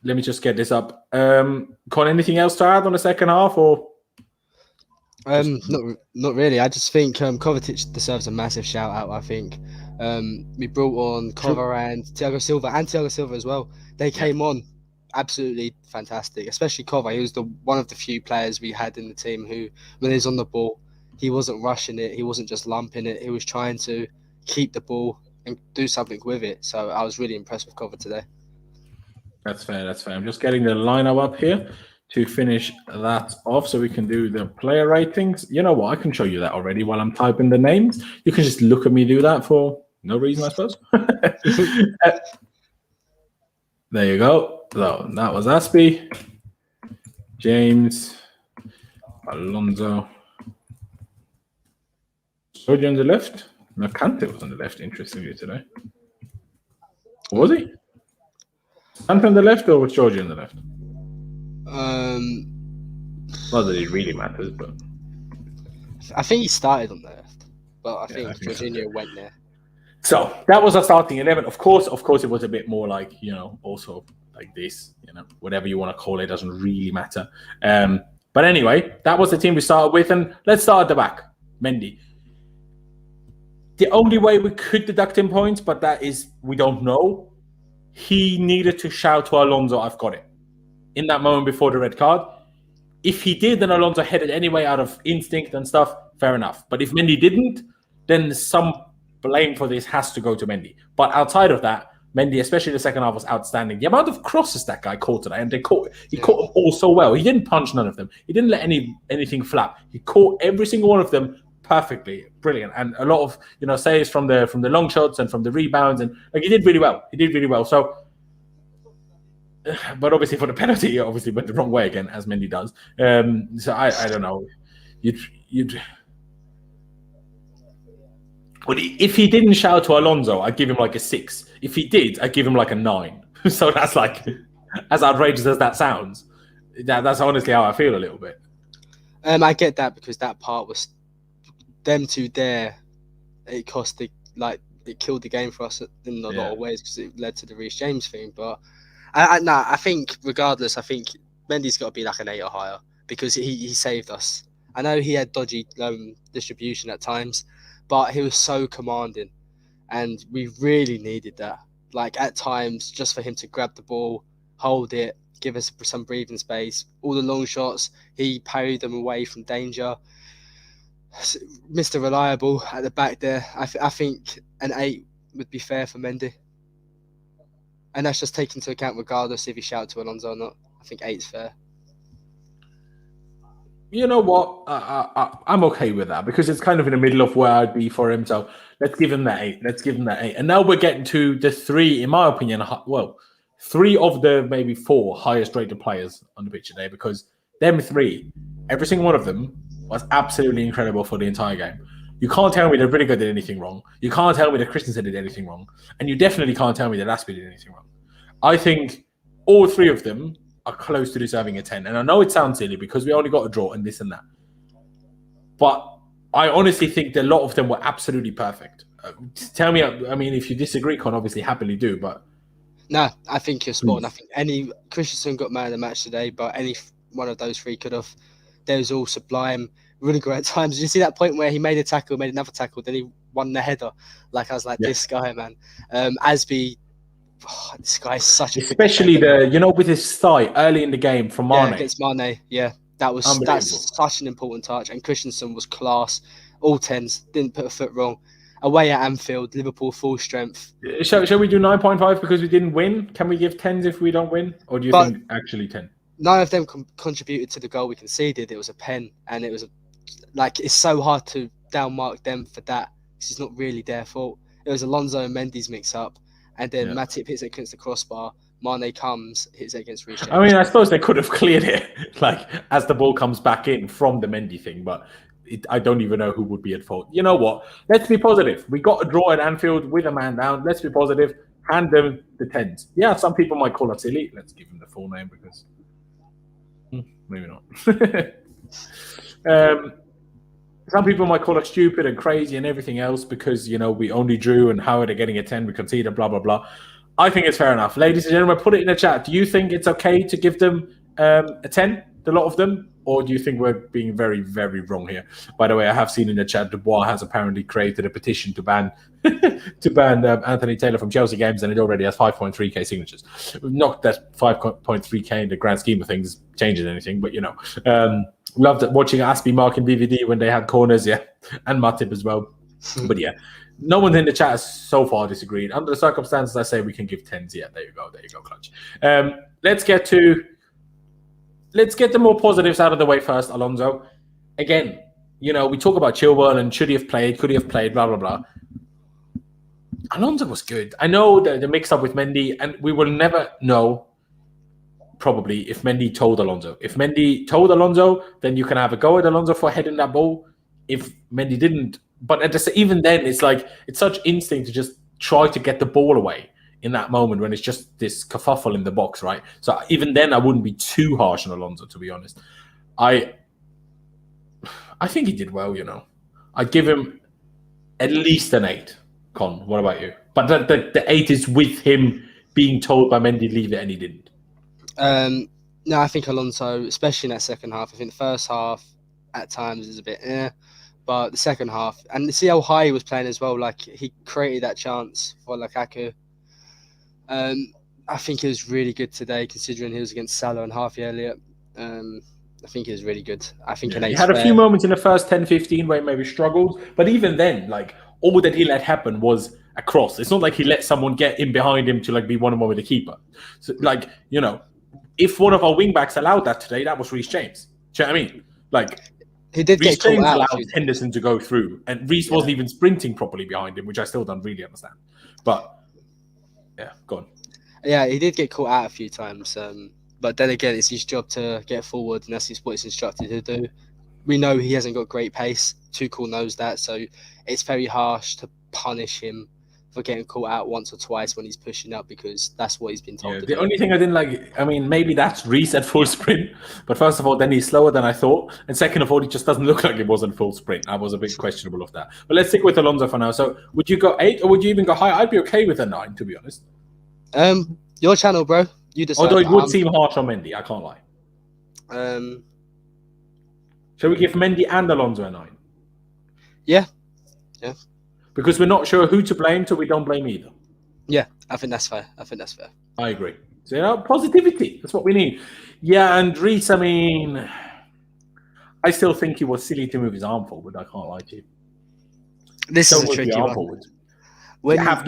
Let me just get this up. Con, anything else to add on the second half, or? Not really. I just think Kovacic deserves a massive shout out. I think we brought on Kova and Thiago Silva as well. They came on absolutely fantastic, especially Kova. He was one of the few players we had in the team who, when he was on the ball, he wasn't rushing it. He wasn't just lumping it. He was trying to keep the ball and do something with it. So I was really impressed with Kova today. That's fair. I'm just getting the lineup up here to finish that off so we can do the player ratings. You know what? I can show you that already while I'm typing the names. You can just look at me do that for no reason, I suppose. There you go. So that was Aspie, James, Alonso. Georgie on the left. No, Kante was on the left, interestingly, today. Was he? Kante on the left or was Georgie on the left? Not that it really matters, but I think he started on the left, but I think Jorginho went there. So that was our starting 11. Of course, it was a bit more like, also like this, whatever you want to call it, doesn't really matter. But anyway, that was the team we started with, and let's start at the back. Mendy. The only way we could deduct him points, but that is we don't know. He needed to shout to Alonso, "I've got it," in that moment before the red card. If he did, then Alonso headed anyway out of instinct and stuff. Fair enough. But if Mendy didn't, then some blame for this has to go to Mendy. But outside of that, Mendy, especially the second half, was outstanding. The amount of crosses that guy caught today, and he caught them all so well. He didn't punch none of them. He didn't let anything flap. He caught every single one of them perfectly. Brilliant. And a lot of saves from the long shots and from the rebounds, and he did really well. So, but obviously for the penalty, he obviously went the wrong way again, as Mendy does. So I don't know. But if he didn't shout to Alonso, I'd give him like a 6. If he did, I'd give him like a 9. So that's like, as outrageous as that sounds, that's honestly how I feel a little bit. I get that, because that part was them two there. It killed the game for us in a lot of ways, because it led to the Reece James thing. But I think regardless, I think Mendy's got to be like an 8 or higher, because he saved us. I know he had dodgy distribution at times, but he was so commanding, and we really needed that. Like at times, just for him to grab the ball, hold it, give us some breathing space. All the long shots, he parried them away from danger. Mr. Reliable at the back there. I think an 8 would be fair for Mendy. And that's just taken into account regardless if he shouted to Alonso or not. I think 8's fair. You know what? I'm okay with that, because it's kind of in the middle of where I'd be for him. So let's give him that 8. And now we're getting to the 3, in my opinion, 3 of the maybe 4 highest rated players on the pitch today, because them 3, every single one of them was absolutely incredible for the entire game. You can't tell me that Rudiger did anything wrong. You can't tell me that Christensen did anything wrong. And you definitely can't tell me that Aspie did anything wrong. I think all 3 of them are close to deserving a 10. And I know it sounds silly, because we only got a draw and this and that. But I honestly think that a lot of them were absolutely perfect. Tell me, I mean, if you disagree, Con, obviously happily do, but... No, I think you're spot on. I think Christensen got man of the match today, but any one of those 3 could have. They was all sublime. Rudiger at times. Did you see that point where he made a tackle, made another tackle, then he won the header? Like, I was like, this guy, man. Aspie, this guy is such a... Especially with his thigh early in the game from Mane. Yeah, against Mane, that's such an important touch. And Christensen was class. All 10s, didn't put a foot wrong. Away at Anfield, Liverpool full strength. Shall we do 9.5 because we didn't win? Can we give 10s if we don't win? Or do you think actually 10? None of them contributed to the goal we conceded. It was a pen, and it was it's so hard to downmark them for that, because it's not really their fault. It was Alonso and Mendy's mix-up, and then Matip hits it against the crossbar. Mane comes, hits it against Reece James. I mean, I suppose they could have cleared it, as the ball comes back in from the Mendy thing, but I don't even know who would be at fault. You know what? Let's be positive. We got a draw at Anfield with a man down. Let's be positive. Hand them the 10s. Yeah, some people might call us silly. Let's give them the full name, because maybe not. Some people might call us stupid and crazy and everything else, because we only drew, and how are they getting a 10? We conceded, blah blah blah. I think it's fair enough. Ladies and gentlemen, put it in the chat. Do you think it's okay to give them a 10, the lot of them? Or do you think we're being very, very wrong here? By the way, I have seen in the chat, Dubois has apparently created a petition to ban Anthony Taylor from Chelsea games, and it already has 5.3k signatures. Not that 5.3k in the grand scheme of things changes anything, but loved watching Aspie marking DVD when they had corners, and Matip as well. But no one in the chat has so far disagreed. Under the circumstances, I say we can give 10s. Yeah, there you go, Clutch. Let's get to let's get the more positives out of the way first, Alonso. Again, we talk about Chilwell and should he have played, could he have played, blah, blah, blah. Alonso was good. I know the mix-up with Mendy, and we will never know, probably, if Mendy told Alonso. If Mendy told Alonso, then you can have a go at Alonso for heading that ball. If Mendy didn't, but even then, it's like, it's such instinct to just try to get the ball away in that moment when it's just this kerfuffle in the box, right? So even then, I wouldn't be too harsh on Alonso, to be honest. I think he did well, I'd give him at least an 8. Con, what about you? But the 8 is with him being told by Mendy, leave it, and he didn't. No, I think Alonso, especially in that second half, I think the first half at times is a bit but the second half, and see how high he was playing as well, like he created that chance for Lukaku. I think he was really good today, considering he was against Salah and Harvey Elliott. I think he was really good. I think he had a few moments in the first 10-15 where he maybe struggled, but even then, like, all that he let happen was a cross. It's not like he let someone get in behind him to like be 1-on-1 with the keeper. So, like, if one of our wing backs allowed that today, that was Reece James. Do you know what I mean? Like, he did Reece get caught James out. Allowed Henderson to go through, and Reece wasn't even sprinting properly behind him, which I still don't really understand. But yeah, go on. Yeah, he did get caught out a few times. But then again, it's his job to get forward, and that's what he's instructed to do. We know he hasn't got great pace. Tuchel knows that, so it's very harsh to punish him for getting caught out once or twice when he's pushing up, because that's what he's been told to do. The only thing I didn't like, I mean, maybe that's Reece at full sprint, but first of all, then he's slower than I thought, and second of all, he just doesn't look like it wasn't full sprint. I was a bit questionable of that. But let's stick with Alonso for now. So would you go 8 or would you even go higher? I'd be okay with a 9, to be honest. Your channel, bro. You decide. Although it would seem harsh on Mendy, I can't lie. Shall we give Mendy and Alonso a 9? Yeah. Because we're not sure who to blame, so we don't blame either. Yeah, I think that's fair. I agree. So, positivity. That's what we need. Yeah, and Reece, I mean, I still think he was silly to move his arm forward. I can't lie to you. This is a tricky one. Forward. When you have,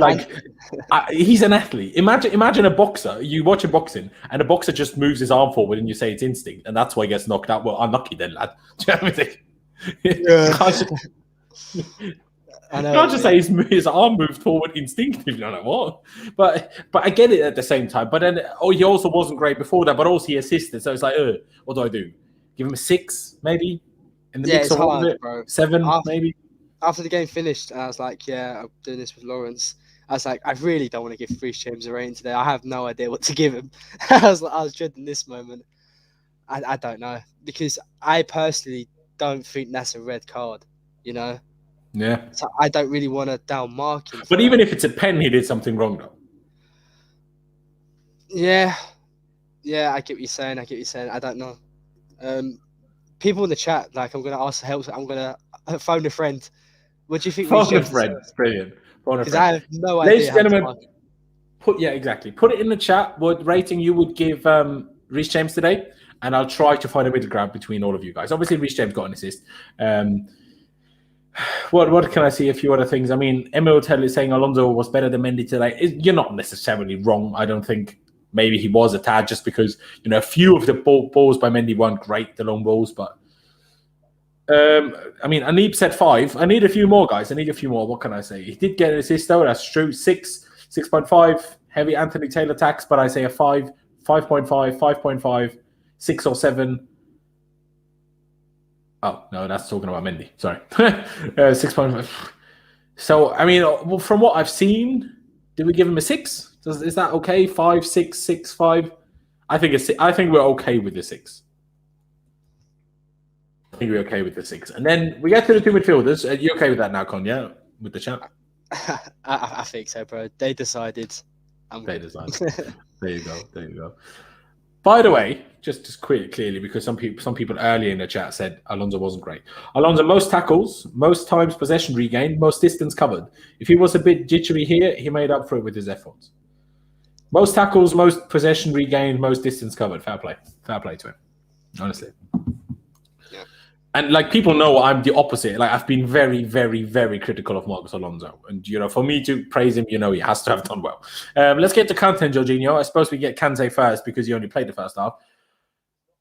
he's an athlete. Imagine a boxer. You watch a boxing, and a boxer just moves his arm forward, and you say it's instinct, and that's why he gets knocked out. Well, unlucky then, lad. Do you know what I mean? I know. Can't just say his arm moved forward instinctively. I don't know what, but I get it at the same time. But then, he also wasn't great before that. But also he assisted, so it's like, what do I do? Give him a 6, maybe? In the mix of all of it, bro. 7, maybe. After the game finished, I was like, yeah, I'm doing this with Laurenz. I was like, I really don't want to give Reece James a rating today. I have no idea what to give him. I was dreading this moment. I don't know, because I personally don't think that's a red card. Yeah. So I don't really want to down mark him. But even if it's a pen, he did something wrong, though. Yeah, I get what you're saying. I don't know. People in the chat, like, I'm going to ask for help. I'm going to phone a friend. What do you think? Phone a friend. Brilliant. Because I have no idea. Ladies and gentlemen, put it in the chat. What rating you would give Reece James today? And I'll try to find a middle ground between all of you guys. Obviously, Reece James got an assist. What can I see? A few other things. I mean, Emil Tell is saying Alonso was better than Mendy today. You're not necessarily wrong. I don't think. Maybe he was a tad, just because a few of the balls by Mendy weren't great, the long balls. But I mean, Anib said 5. I need a few more, guys. What can I say? He did get an assist, though. That's true. 6, 6.5. Heavy Anthony Taylor tax, but I say a 5, 5.5, 5.5, 6 or 7. Oh, no, that's talking about Mendy. Sorry. 6.5. So, I mean, from what I've seen, did we give him a 6? Is that okay? 5, 6, 6, 5? I think we're okay with the 6. I think we're okay with the 6. And then we get to the 2 midfielders. Are you okay with that now, Con? Yeah? With the chat? I think so, bro. They decided. They decided. There you go. By the way, just clearly, because some people earlier in the chat said Alonso wasn't great. Alonso, most tackles, most times possession regained, most distance covered. If he was a bit jittery here, he made up for it with his efforts. Most tackles, most possession regained, most distance covered. Fair play to him, honestly. Yeah. And like, people know I'm the opposite. Like, I've been very, very, very critical of Marcos Alonso, and for me to praise him, he has to have done well. Let's get to Kante and Jorginho. I suppose we get Kante first because he only played the first half.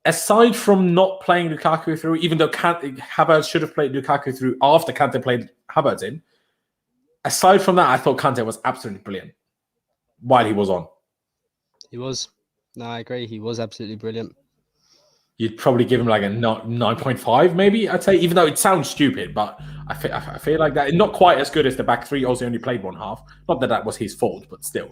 aside from not playing Lukaku through, even though Havertz should have played Lukaku through after Kante played Havertz in, aside from that, I thought Kante was absolutely brilliant while he was on. He was. No, I agree. He was absolutely brilliant. You'd probably give him like a 9.5, maybe, I'd say, even though it sounds stupid, but I feel like that. Not quite as good as the back three. Also only played one half. Not that was his fault, but still.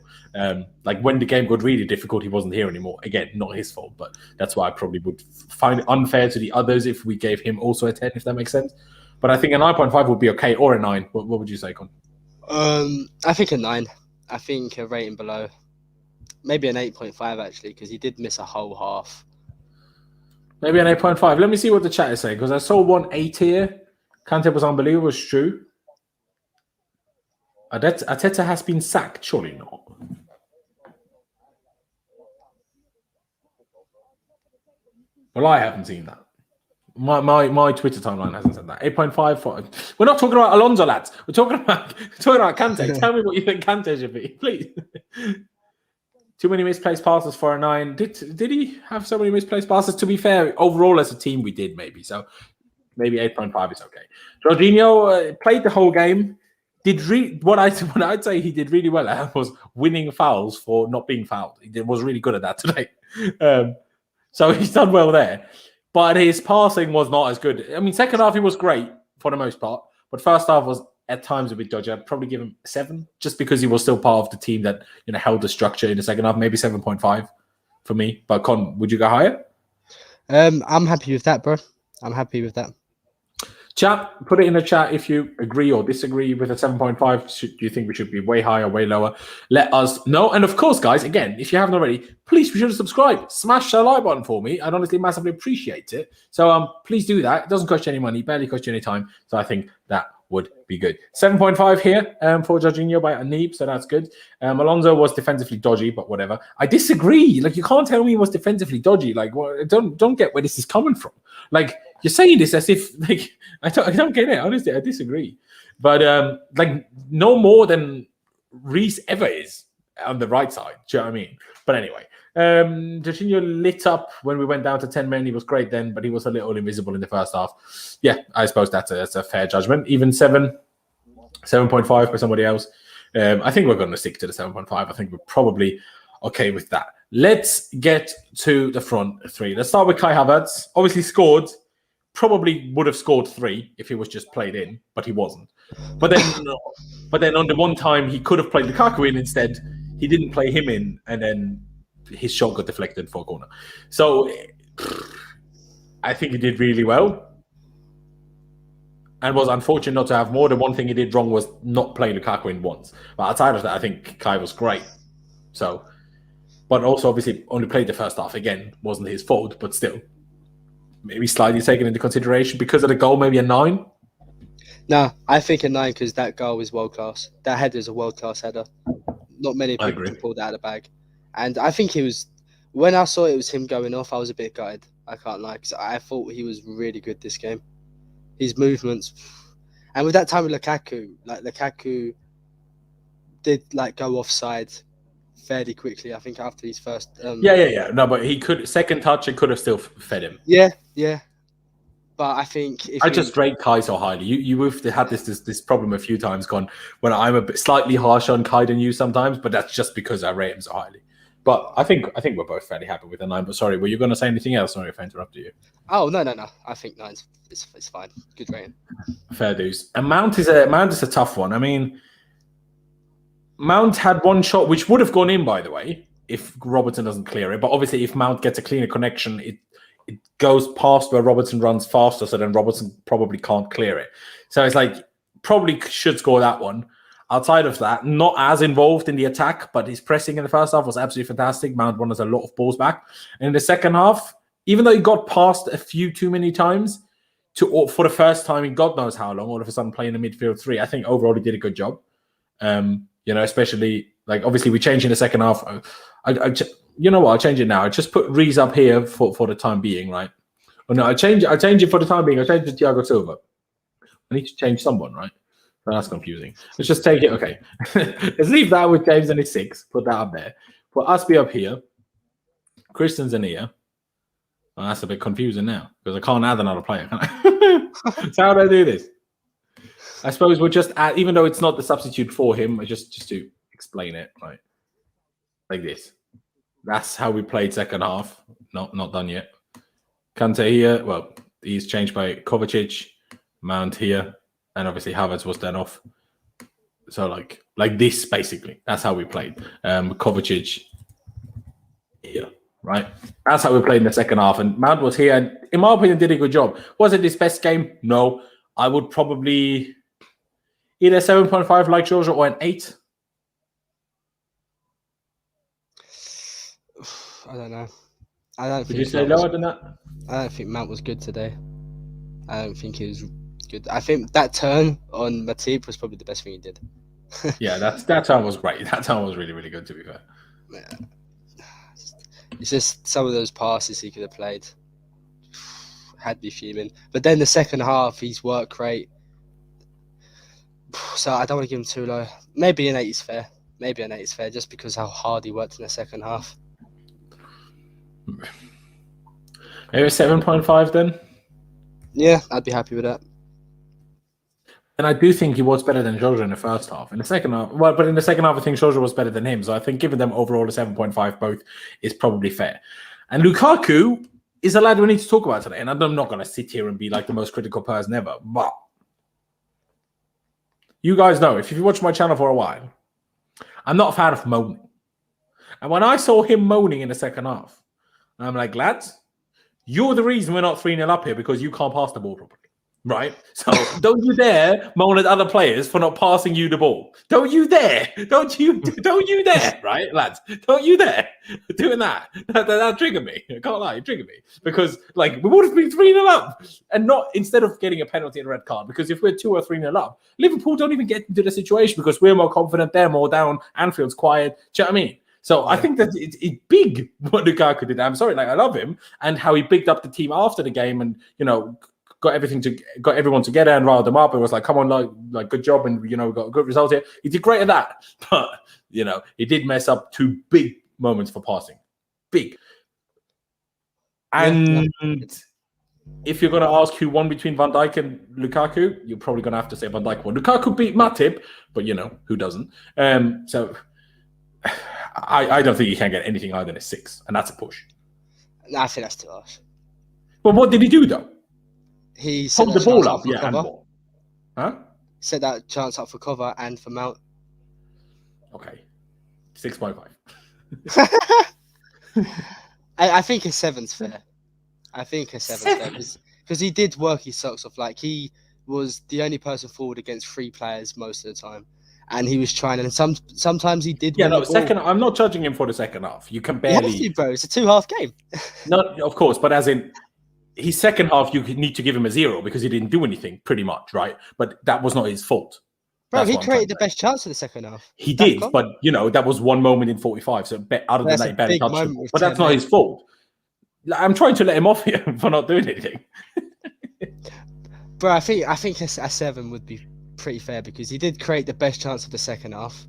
Like when the game got really difficult, he wasn't here anymore. Again, not his fault, but that's why I probably would find it unfair to the others if we gave him also a 10, if that makes sense. But I think a 9.5 would be okay, or a 9. What would you say, Con? I think a 9. I think a rating below. Maybe an 8.5, actually, because he did miss a whole half. Maybe an 8.5. Let me see what the chat is saying, because I saw 1.8 here. Kante was unbelievable. It's true. Arteta has been sacked. Surely not. Well, I haven't seen that. My Twitter timeline hasn't said that. 8.5 for... We're not talking about Alonso, lads. We're talking about Kante. Tell me what you think Kante should be, please. Too many misplaced passes for a 9. Did he have so many misplaced passes? To be fair, overall as a team, we did maybe. So maybe 8.5 is okay. Jorginho played the whole game. What I'd say he did really well at was winning fouls for not being fouled. He was really good at that today. So he's done well there. But his passing was not as good. I mean, second half he was great for the most part. But first half was at times a bit dodgy. I'd probably give him 7, just because he was still part of the team that held the structure in the second half. Maybe 7.5 for me. But Con, would you go higher? I'm happy with that, bro. I'm happy with that. Chat, put it in the chat if you agree or disagree with a 7.5. Do you think we should be way higher, way lower? Let us know. And of course, guys, again, if you haven't already, please be sure to subscribe. Smash the like button for me. I'd honestly massively appreciate it. So please do that. It doesn't cost you any money, barely cost you any time. So I think that would be good. 7.5 here for Jorginho by Anib, so that's good. Alonso was defensively dodgy, but whatever. I disagree. Like, you can't tell me he was defensively dodgy. Like, well, don't get where this is coming from. Like, you're saying this as if, like, I don't get it. Honestly, I disagree. But like, no more than Reece ever is on the right side. Do you know what I mean? But anyway, Jorginho lit up when we went down to 10 men. He was great then, but he was a little invisible in the first half. Yeah, I suppose that's a fair judgment. Even 7.5 for somebody else. I think we're going to stick to the 7.5. I think we're probably okay with that. Let's get to the front three. Let's start with Kai Havertz. Obviously scored. Probably would have scored 3 if he was just played in, but he wasn't. But then on the one time he could have played Lukaku in instead, he didn't play him in, and then his shot got deflected for a corner. So I think he did really well. And was unfortunate not to have more. The one thing he did wrong was not play Lukaku in once. But outside of that, I think Kai was great. So, but also obviously only played the first half. Again, wasn't his fault, but still. Maybe slightly taken into consideration because of the goal, maybe a 9? No, I think a 9 because that goal is world class. That header is a world class header. Not many people can pull that out of the bag. And I think he was, when I saw it was him going off, I was a bit gutted. I can't lie, because I thought he was really good this game. His movements. And with that time with Lukaku did go offside fairly quickly, I think, after his first... Yeah. No, but he could... Second touch, it could have still fed him. Yeah. But I think... I just rate Kai so highly. You've had this problem a few times, Con, when I'm a bit slightly harsh on Kai than you sometimes, but that's just because I rate him so highly. But I think we're both fairly happy with a 9. But sorry, were you going to say anything else? Sorry if I interrupted you. Oh, no. I think 9 is fine. Good rating. Fair dues. And Mount is a tough one. I mean... Mount had one shot which would have gone in, by the way, if Robertson doesn't clear it. But obviously, if Mount gets a cleaner connection, it goes past where Robertson runs faster, so then Robertson probably can't clear it. So it's like, probably should score that one. Outside of that, not as involved in the attack, but his pressing in the first half was absolutely fantastic. Mount won us a lot of balls back. And in the second half, even though he got past a few too many times, for the first time in God knows how long, all of a sudden playing a midfield 3, I think overall he did a good job. Especially, obviously we changed in the second half. You know what? I'll change it now. I just put Reece up here for the time being, right? Oh, no, I change it for the time being. I change it to Thiago Silva. I need to change someone, right? So that's confusing. Let's just take it. Okay. Let's leave that with James and his 6. Put that up there. Put Aspi up here. Christensen here. Well, that's a bit confusing now because I can't add another player, can I? So how do I do this? I suppose we'll just add, even though it's not the substitute for him, just to explain it, right? Like this. That's how we played second half. Not done yet. Kante here. Well, he's changed by Kovacic. Mount here. And obviously Havertz was then off. So like this, basically. That's how we played. Kovacic here. Right? That's how we played in the second half. And Mount was here. And in my opinion, did a good job. Was it his best game? No. I would probably either 7.5 like Georgia or an 8. I don't know. I don't. Would you say lower than that? I don't think Mount was good today. I don't think he was good. I think that turn on Matip was probably the best thing he did. Yeah, that turn was great. That turn was really, really good, to be fair. Yeah. It's just some of those passes he could have played. Had me fuming. But then the second half, his work rate. So I don't want to give him too low. Maybe an 8 is fair. Maybe an 8 is fair just because how hard he worked in the second half. Maybe 7.5 then? Yeah, I'd be happy with that. And I do think he was better than Georgia in the first half. In the second half, but in the second half, I think Georgia was better than him. So I think giving them overall a 7.5 both is probably fair. And Lukaku is a lad we need to talk about today. And I'm not going to sit here and be like the most critical person ever. But you guys know, if you've watched my channel for a while, I'm not a fan of moaning. And when I saw him moaning in the second half, I'm like, lads, you're the reason we're not 3-0 up here because you can't pass the ball properly. Right? So don't you dare moan at other players for not passing you the ball. Don't you dare. Don't you dare, right, lads? Don't you dare doing that. That triggered me. I can't lie, it triggered me. Because we would have been 3-0 up. And not instead of getting a penalty and a red card. Because if we're 2 or 3-0 up, Liverpool don't even get into the situation because we're more confident, they're more down, Anfield's quiet. Do you know what I mean? So I think that it's big what Lukaku did. I'm sorry, I love him and how he bigged up the team after the game and, got everyone together and riled them up. It was like, come on, like good job, and we got a good result here. He did great at that, but he did mess up 2 big moments for passing, big. And if you're going to ask who won between Van Dijk and Lukaku, you're probably going to have to say Van Dijk won. Lukaku beat Matip, but who doesn't? So I don't think he can get anything higher than a 6, and that's a push. No, I think that's too harsh. But what did he do though? He set hold the ball up, yeah, handball. Huh? Set that chance up for cover and for Mount. Okay, 6.5. I think a 7's fair. I think a 7's fair because he did work his socks off. Like he was the only person forward against 3 players most of the time, and he was trying. And sometimes he did. Yeah, no. Second, I'm not judging him for the second half. You can barely. You have to, bro. It's a 2-half game. No, of course, but as in. His second half, you need to give him a 0 because he didn't do anything, pretty much, right? But that was not his fault. Bro, he created the best chance of the second half. He did, but that was one moment in 45. So other than that, he barely touched him. But that's not his fault. I'm trying to let him off here for not doing anything. Bro, I think a 7 would be pretty fair because he did create the best chance of the second half,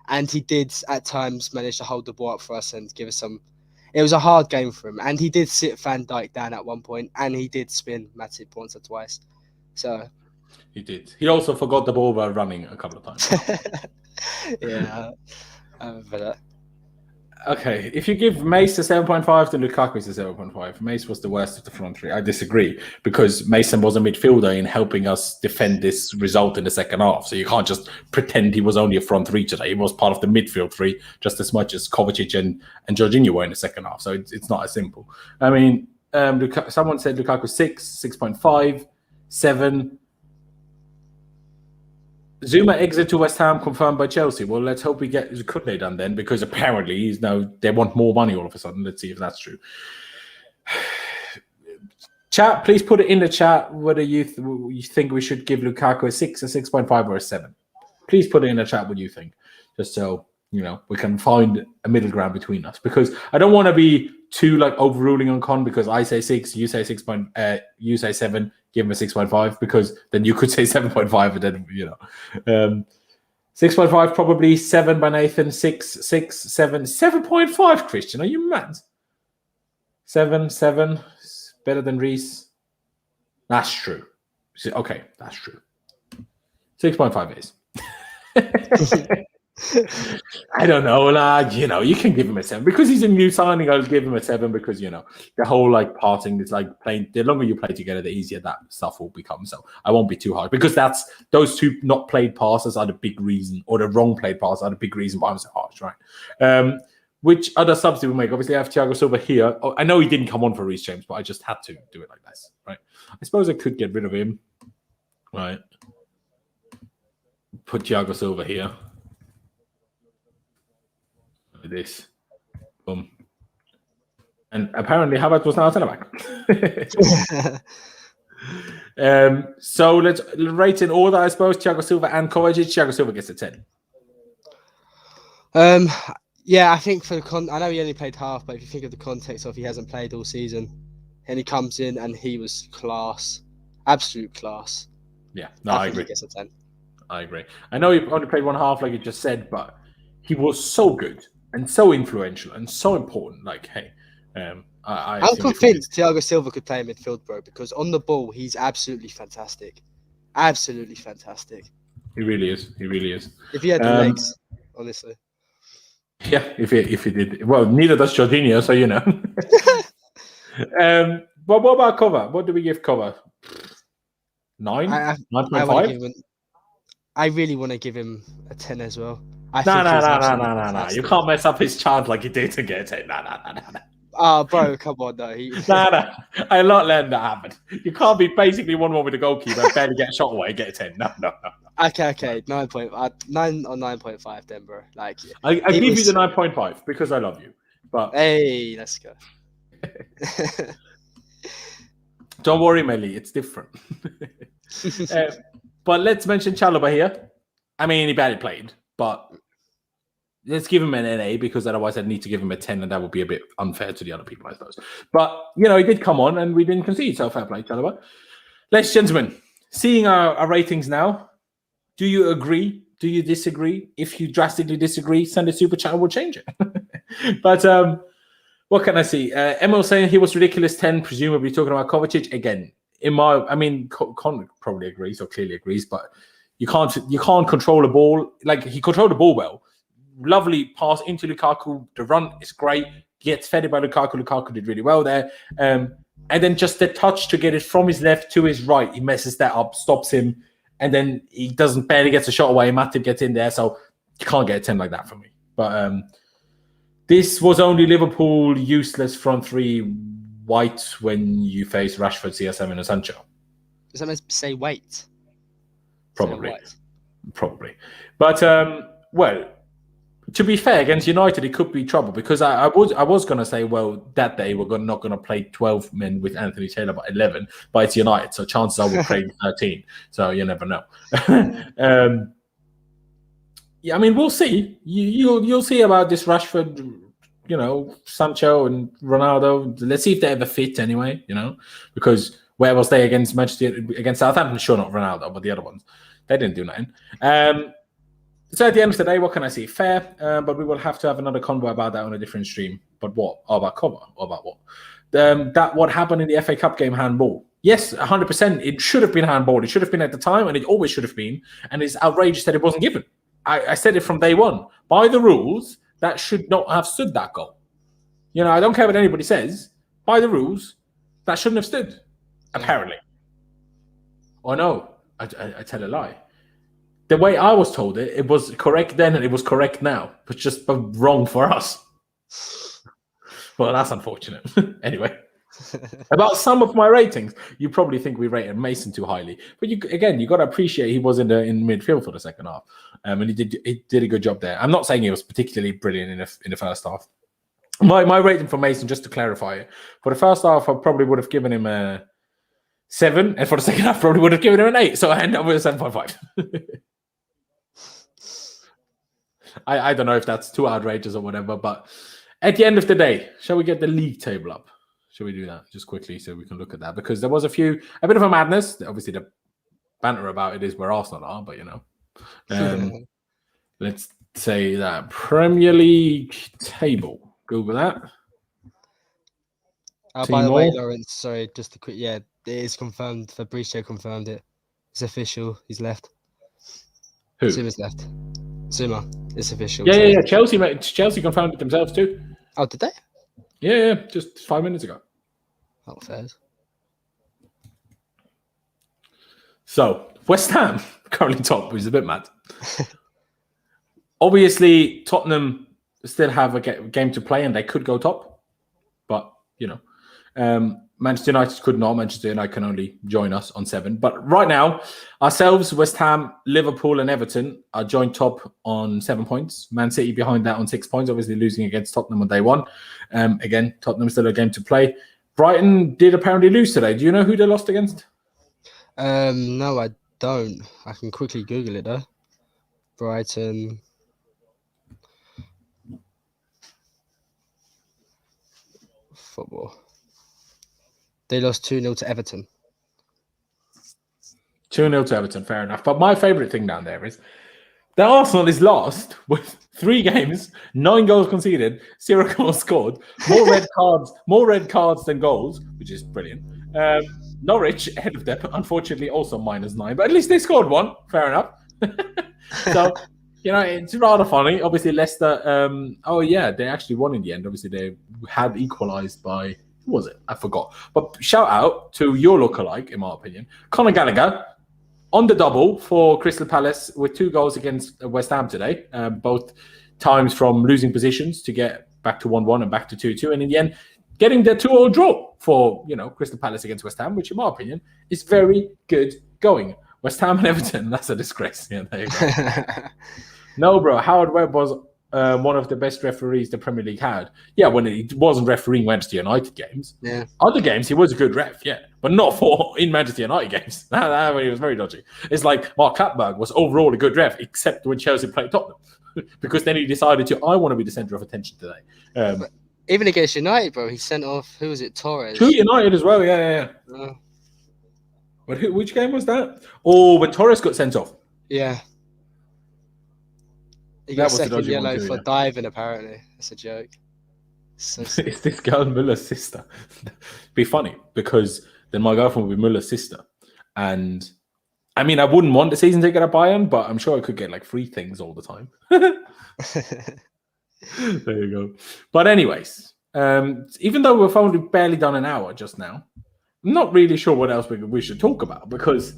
and he did at times manage to hold the ball up for us and give us some. It was a hard game for him, and he did sit Van Dijk down at one point, and he did spin Matip once or twice. So he did. He also forgot the ball while running a couple of times. Yeah, I remember that. Okay, if you give Mace a 7.5, then Lukaku is a 7.5. Mace was the worst of the front 3. I disagree because Mason was a midfielder in helping us defend this result in the second half. So you can't just pretend he was only a front 3 today. He was part of the midfield 3 just as much as Kovacic and Jorginho were in the second half. So it's not as simple. I mean, someone said Lukaku 6, 6.5, 7. Zuma exit to West Ham confirmed by Chelsea. Well, let's hope we get Kudley done then, because apparently they want more money all of a sudden. Let's see if that's true. Chat, please put it in the chat whether you think we should give Lukaku a 6, a 6.5, or a 7. Please put it in the chat what you think, just so we can find a middle ground between us. Because I don't want to be too overruling on Con, because I say 6, you say 6. You say 7. Give him a 6.5, because then you could say 7.5 and then 6.5 probably, 7 by Nathan, 6, 7, 7.5. Christian, are you mad? 7, 7, better than Reece. That's true. Okay, that's true. 6.5 is. I don't know, lad. You know, you can give him a 7 because he's a new signing. I'll give him a 7 because the whole parting is playing. The longer you play together, the easier that stuff will become. So I won't be too hard because those two not played passes are the big reason, or the wrong played passes are the big reason why I'm so harsh, right? Which other subs do we make? Obviously, I have Thiago Silva here. Oh, I know he didn't come on for Reece James, but I just had to do it like this, right? I suppose I could get rid of him, right? Put Thiago Silva here. Like this. Boom. And apparently, Havertz was now a centre back. So let's rate in order, I suppose. Thiago Silva and Kovacic. Thiago Silva gets a 10. Yeah, I think for the I know he only played half, but if you think of the context of he hasn't played all season, and he comes in and he was class, absolute class. Yeah, no, I agree. He gets a 10. I agree. I know he only played one half, like you just said, but he was so good and so influential and so important. I'm convinced Thiago Silva could play in midfield, bro, because on the ball he's absolutely fantastic. Absolutely fantastic. He really is. He really is. If he had the legs, honestly. Yeah, if he did. Well, neither does Jorginho, so But what about cover? What do we give cover? 9? 9.5? I really want to give him a 10 as well. No. You can't mess up his chance like you did to get a 10. No. Oh, bro, come on, no. No. I'm not letting that happen. You can't be basically 1-1 with the goalkeeper and barely get a shot away and get a 10. No. Okay. 9 or 9.5 then, bro. I give you the 9.5 because I love you. But hey, let's go. Don't worry, Melly. It's different. But let's mention Chalobah here. I mean, he barely played, but let's give him an NA because otherwise I'd need to give him a 10 and that would be a bit unfair to the other people, I suppose. But, he did come on and we didn't concede, so fair play, Chalobah. Ladies and gentlemen, seeing our ratings now, do you agree? Do you disagree? If you drastically disagree, send a super chat and we'll change it. But what can I see? Emil saying he was ridiculous 10, presumably talking about Kovacic. Again, Con probably agrees or clearly agrees, but you can't control the ball. He controlled the ball well. Lovely pass into Lukaku. The run is great. Gets fed by Lukaku. Lukaku did really well there. And then just the touch to get it from his left to his right. He messes that up, stops him. And then he barely gets a shot away. Matip gets in there. So you can't get a 10 like that from me. But this was only Liverpool useless front three white when you face Rashford, CSM, and Sancho. Does that mean to say white? Probably. But, well, to be fair, against United, it could be trouble because I was going to say, well, that day we're not going to play 12 men with Anthony Taylor, but 11. But it's United, so chances are we'll play 13. So you never know. Yeah, I mean, we'll see. You'll see about this Rashford, Sancho and Ronaldo. Let's see if they ever fit anyway. Because where was they against Southampton? Sure, not Ronaldo, but the other ones, they didn't do nothing. So at the end of the day, what can I say? Fair, but we will have to have another convo about that on a different stream. But what? About cover? Or about what? What happened in the FA Cup game, handball. Yes, 100%. It should have been handball. It should have been at the time, and it always should have been. And it's outrageous that it wasn't given. I said it from day one. By the rules, that should not have stood that goal. I don't care what anybody says. By the rules, that shouldn't have stood. Apparently. Oh no, I tell a lie. The way I was told it was correct then and it was correct now, but just wrong for us. Well, that's unfortunate. Anyway, about some of my ratings, you probably think we rated Mason too highly, but you got to appreciate he was in midfield for the second half, and he did a good job there. I'm not saying he was particularly brilliant in the first half. My rating for Mason, just to clarify it, for the first half, I probably would have given him a 7, and for the second half, probably would have given him an 8. So I end up with a 7.5. I don't know if that's too outrageous or whatever, but at the end of the day, shall we get the league table up? Shall we do that just quickly so we can look at that? Because there was a bit of a madness. Obviously, the banter about it is where Arsenal are, but let's say that Premier League table. Google that. By the way, Timor? Laurenz, sorry, just a quick, it is confirmed. Fabricio confirmed it. It's official. He's left. Who? Zuma's left. Zuma, it's official. Yeah. Chelsea confirmed it themselves too. Oh, did they? Yeah, just 5 minutes ago. Oh, fair. So West Ham currently top, which is a bit mad. Obviously, Tottenham still have a game to play, and they could go top. But Manchester United could not. Manchester United can only join us on 7. But right now, ourselves, West Ham, Liverpool, and Everton are joint top on 7 points. Man City behind that on 6 points, obviously losing against Tottenham on day 1. Again, Tottenham still a game to play. Brighton did apparently lose today. Do you know who they lost against? No, I don't. I can quickly Google it though. Brighton. Football. They lost 2-0 to Everton. 2-0 to Everton, fair enough. But my favourite thing down there is that Arsenal is last with 3 games, 9 goals conceded, 0 goals scored, more red cards than goals, which is brilliant. Norwich ahead of them, unfortunately, also -9, but at least they scored 1. Fair enough. So, it's rather funny. Obviously, Leicester. They actually won in the end. Obviously, they had equalised by. Who was it? I forgot. But shout out to your lookalike, in my opinion, Conor Gallagher, on the double for Crystal Palace with 2 goals against West Ham today. Both times from losing positions to get back to 1-1 and back to 2-2, and in the end, getting the 2-2 draw for Crystal Palace against West Ham, which in my opinion is very good going. West Ham and Everton, that's a disgrace. Yeah, there you go. No, bro, Howard Webb was one of the best referees the Premier League had. Yeah, when he wasn't refereeing Manchester United games. Yeah. Other games, he was a good ref, yeah. But not in Manchester United games. That he was very dodgy. It's like Mark Clapberg was overall a good ref, except when Chelsea played Tottenham. Because then he decided I want to be the centre of attention today. Even against United, bro, he sent off, who was it, Torres? To United as well, yeah. But which game was that? Oh, when Torres got sent off. Yeah. He got second yellow for diving, apparently. That's a joke. So it's this girl Muller's sister. Be funny, because then my girlfriend would be Muller's sister. And, I mean, I wouldn't want the season ticket at Bayern, but I'm sure I could get, like, free things all the time. There you go. But anyways, even though we've only barely done an hour just now, I'm not really sure what else we should talk about, because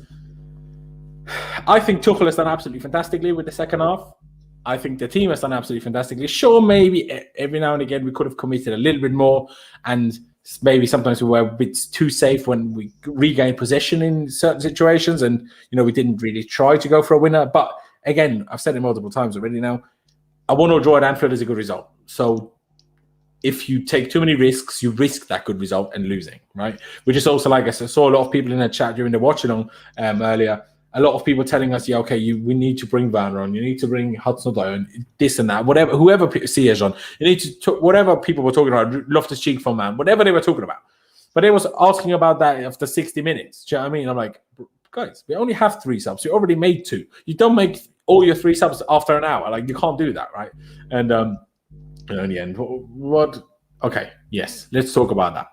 I think Tuchel has done absolutely fantastically with the second half. I think the team has done absolutely fantastically. Sure, maybe every now and again we could have committed a little bit more, and maybe sometimes we were a bit too safe when we regained possession in certain situations, and we didn't really try to go for a winner. But again, I've said it multiple times already now, a 1-1 draw at Anfield is a good result. So if you take too many risks, you risk that good result and losing, right? Which is also, like I saw a lot of people in the chat during the watch-along earlier, a lot of people telling us, we need to bring Werner on, you need to bring Hudson-Odoi on, this and that, whatever, whoever Siege on, you need to whatever people were talking about, Loftus-Cheek from man, whatever they were talking about. But they was asking about that after 60 minutes. Do you know what I mean? I'm like, guys, we only have 3 subs. You already made 2. You don't make all your 3 subs after an hour. Like, you can't do that, right? And in the end, what? Okay, yes, let's talk about that.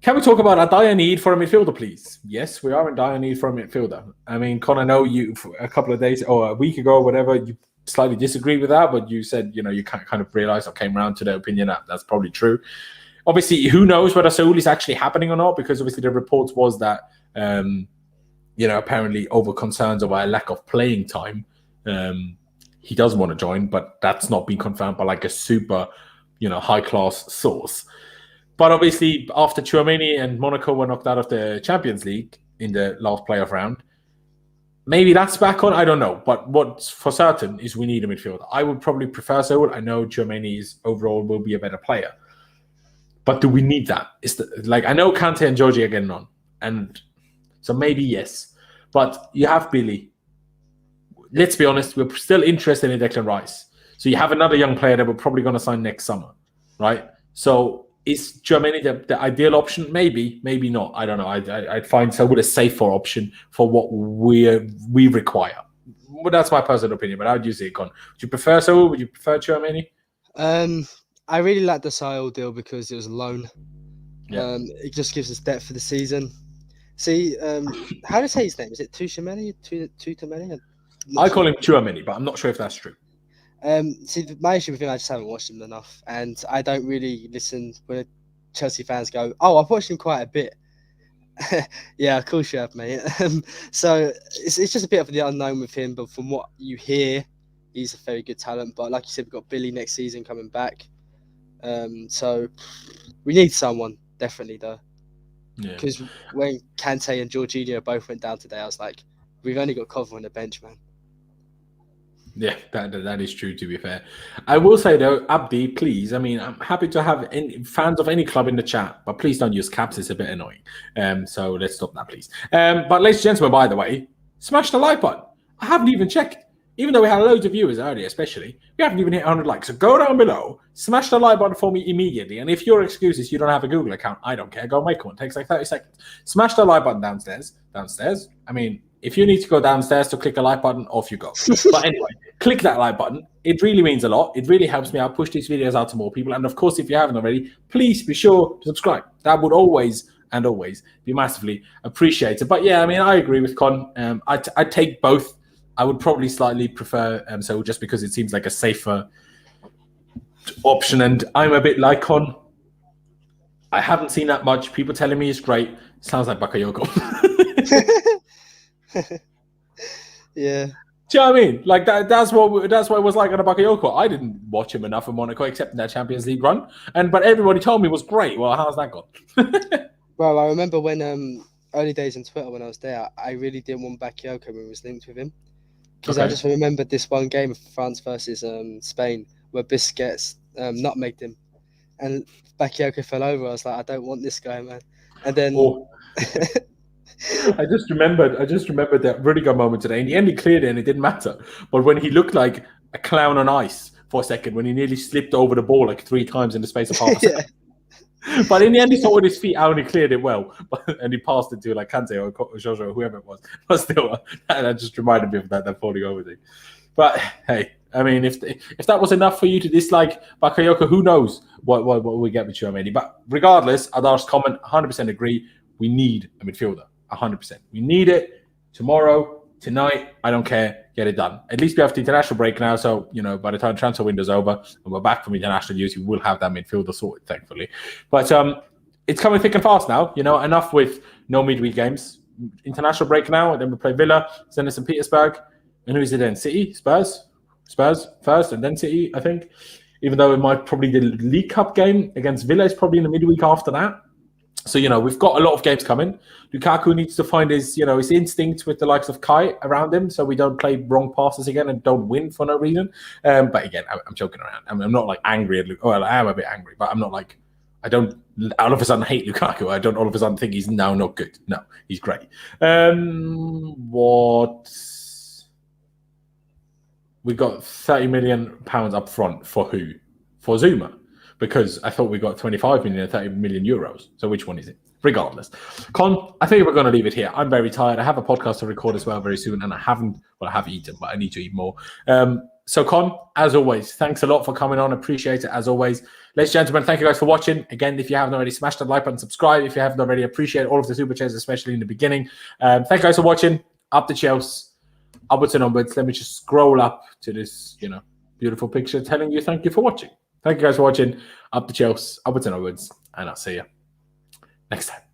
Can we talk about a dire need for a midfielder, please? Yes, we are in dire need for a midfielder. I mean, Con, I know you a couple of days or a week ago or whatever, you slightly disagreed with that, but you said, you kind of realized I came around to the opinion that that's probably true. Obviously, who knows whether Saul is actually happening or not, because obviously the reports was that, apparently over concerns over a lack of playing time, he does want to join, but that's not been confirmed by like a super, high-class source. But obviously, after Tchouaméni and Monaco were knocked out of the Champions League in the last playoff round, maybe that's back on. I don't know. But what's for certain is we need a midfielder. I would probably prefer Saul. I know Tchouaméni overall will be a better player. But do we need that? I know Kante and Georgie are getting on. And so maybe yes. But you have Billy. Let's be honest, we're still interested in Declan Rice. So you have another young player that we're probably going to sign next summer, right? So is Tchouaméni the ideal option? Maybe, maybe not. I don't know. I'd find Saul a safer option for what we require. Well, that's my personal opinion, but how do you see it, Con? Would you prefer Saul? Would you prefer Tchouaméni? I really like the Sile deal because it was a loan. Yeah. It just gives us depth for the season. See, how do you say his name? Is it Tuchel? Tuchel? I call him Chouameni, but I'm not sure if that's true. See, my issue with him, I just haven't watched him enough, and I don't really listen when Chelsea fans go, "Oh, I've watched him quite a bit." Yeah, of course you have, mate. So it's just a bit of the unknown with him, but from what you hear, he's a very good talent. But like you said, we've got Billy next season coming back, so we need someone definitely though. Yeah. Because when Kante and Jorginho both went down today, I was like, we've only got Cover on the bench, man. Yeah, that is true, to be fair. I will say, though, Abdi, please, I mean, I'm happy to have any fans of any club in the chat, but please don't use caps. It's a bit annoying. So let's stop that, please. But ladies and gentlemen, by the way, smash the like button. I haven't even checked. Even though we had loads of viewers earlier, especially, we haven't even hit 100 likes. So go down below, smash the like button for me immediately. And if your excuse is you don't have a Google account, I don't care. Go make one. It takes like 30 seconds. Smash the like button downstairs. I mean, if you need to go downstairs to click a like button, off you go. But anyway, click that like button. It really means a lot. It really helps me out, push these videos out to more people. And of course, if you haven't already, please be sure to subscribe. That would always be massively appreciated. But yeah, I mean, I agree with Con. I'd take both. I would probably slightly prefer so just because it seems like a safer option. And I'm a bit like Con. I haven't seen that much. People telling me it's great. Sounds like Bakayoko. Yeah. Do you know what I mean? Like that's what it was like on a Bakayoko. I didn't watch him enough in Monaco, except in that Champions League run. But everybody told me it was great. Well, how's that gone? Bro, I remember when early days on Twitter when I was there, I really didn't want Bakayoko when we was linked with him. Because I just remembered this one game of France versus Spain where Busquets nutmegged him. And Bakayoko fell over. I was like, I don't want this guy, man. And then I just remembered that Rudiger moment today. In the end, he cleared it and it didn't matter. But when he looked like a clown on ice for a second, when he nearly slipped over the ball like 3 times in the space of half a second. But in the end, he saw with his feet out and he cleared it well. And he passed it to like Kante or Jojo or whoever it was. But still, that just reminded me of that falling over thing. But hey, I mean, if that was enough for you to dislike Bakayoko, who knows what we get with Chouameni. But regardless, Adar's comment, 100% agree. We need a midfielder, 100%. We need it tomorrow, tonight. I don't care. Get it done. At least we have the international break now. So, by the time transfer window's over and we're back from international duty, we'll have that midfielder sorted, thankfully. But it's coming thick and fast now. Enough with no midweek games. International break now. And then we play Villa, then St. Petersburg. And who is it then? City? Spurs first and then City, I think. Even though it might probably the League Cup game against Villa is probably in the midweek after that. So, we've got a lot of games coming. Lukaku needs to find his instinct with the likes of Kai around him so we don't play wrong passes again and don't win for no reason. But again, I'm joking around. I'm not like angry at Lukaku. Well, I am a bit angry, but I'm not like, I don't all of a sudden hate Lukaku. I don't all of a sudden think he's now not good. No, he's great. We got £30 million up front for who? For Zuma. Because I thought we got 25 million and 30 million euros. So which one is it? Regardless. Con, I think we're going to leave it here. I'm very tired. I have a podcast to record as well very soon. And I have eaten, but I need to eat more. So Con, as always, thanks a lot for coming on. Appreciate it as always. Ladies and gentlemen, thank you guys for watching. Again, if you haven't already, smash that like button, subscribe. If you haven't already, appreciate all of the super chats, especially in the beginning. Thank you guys for watching. Up the Chelsea. Upwards and onwards. Let me just scroll up to this, beautiful picture telling you thank you for watching. Thank you guys for watching. Up the Chelsea, upwards and onwards, and I'll see you next time.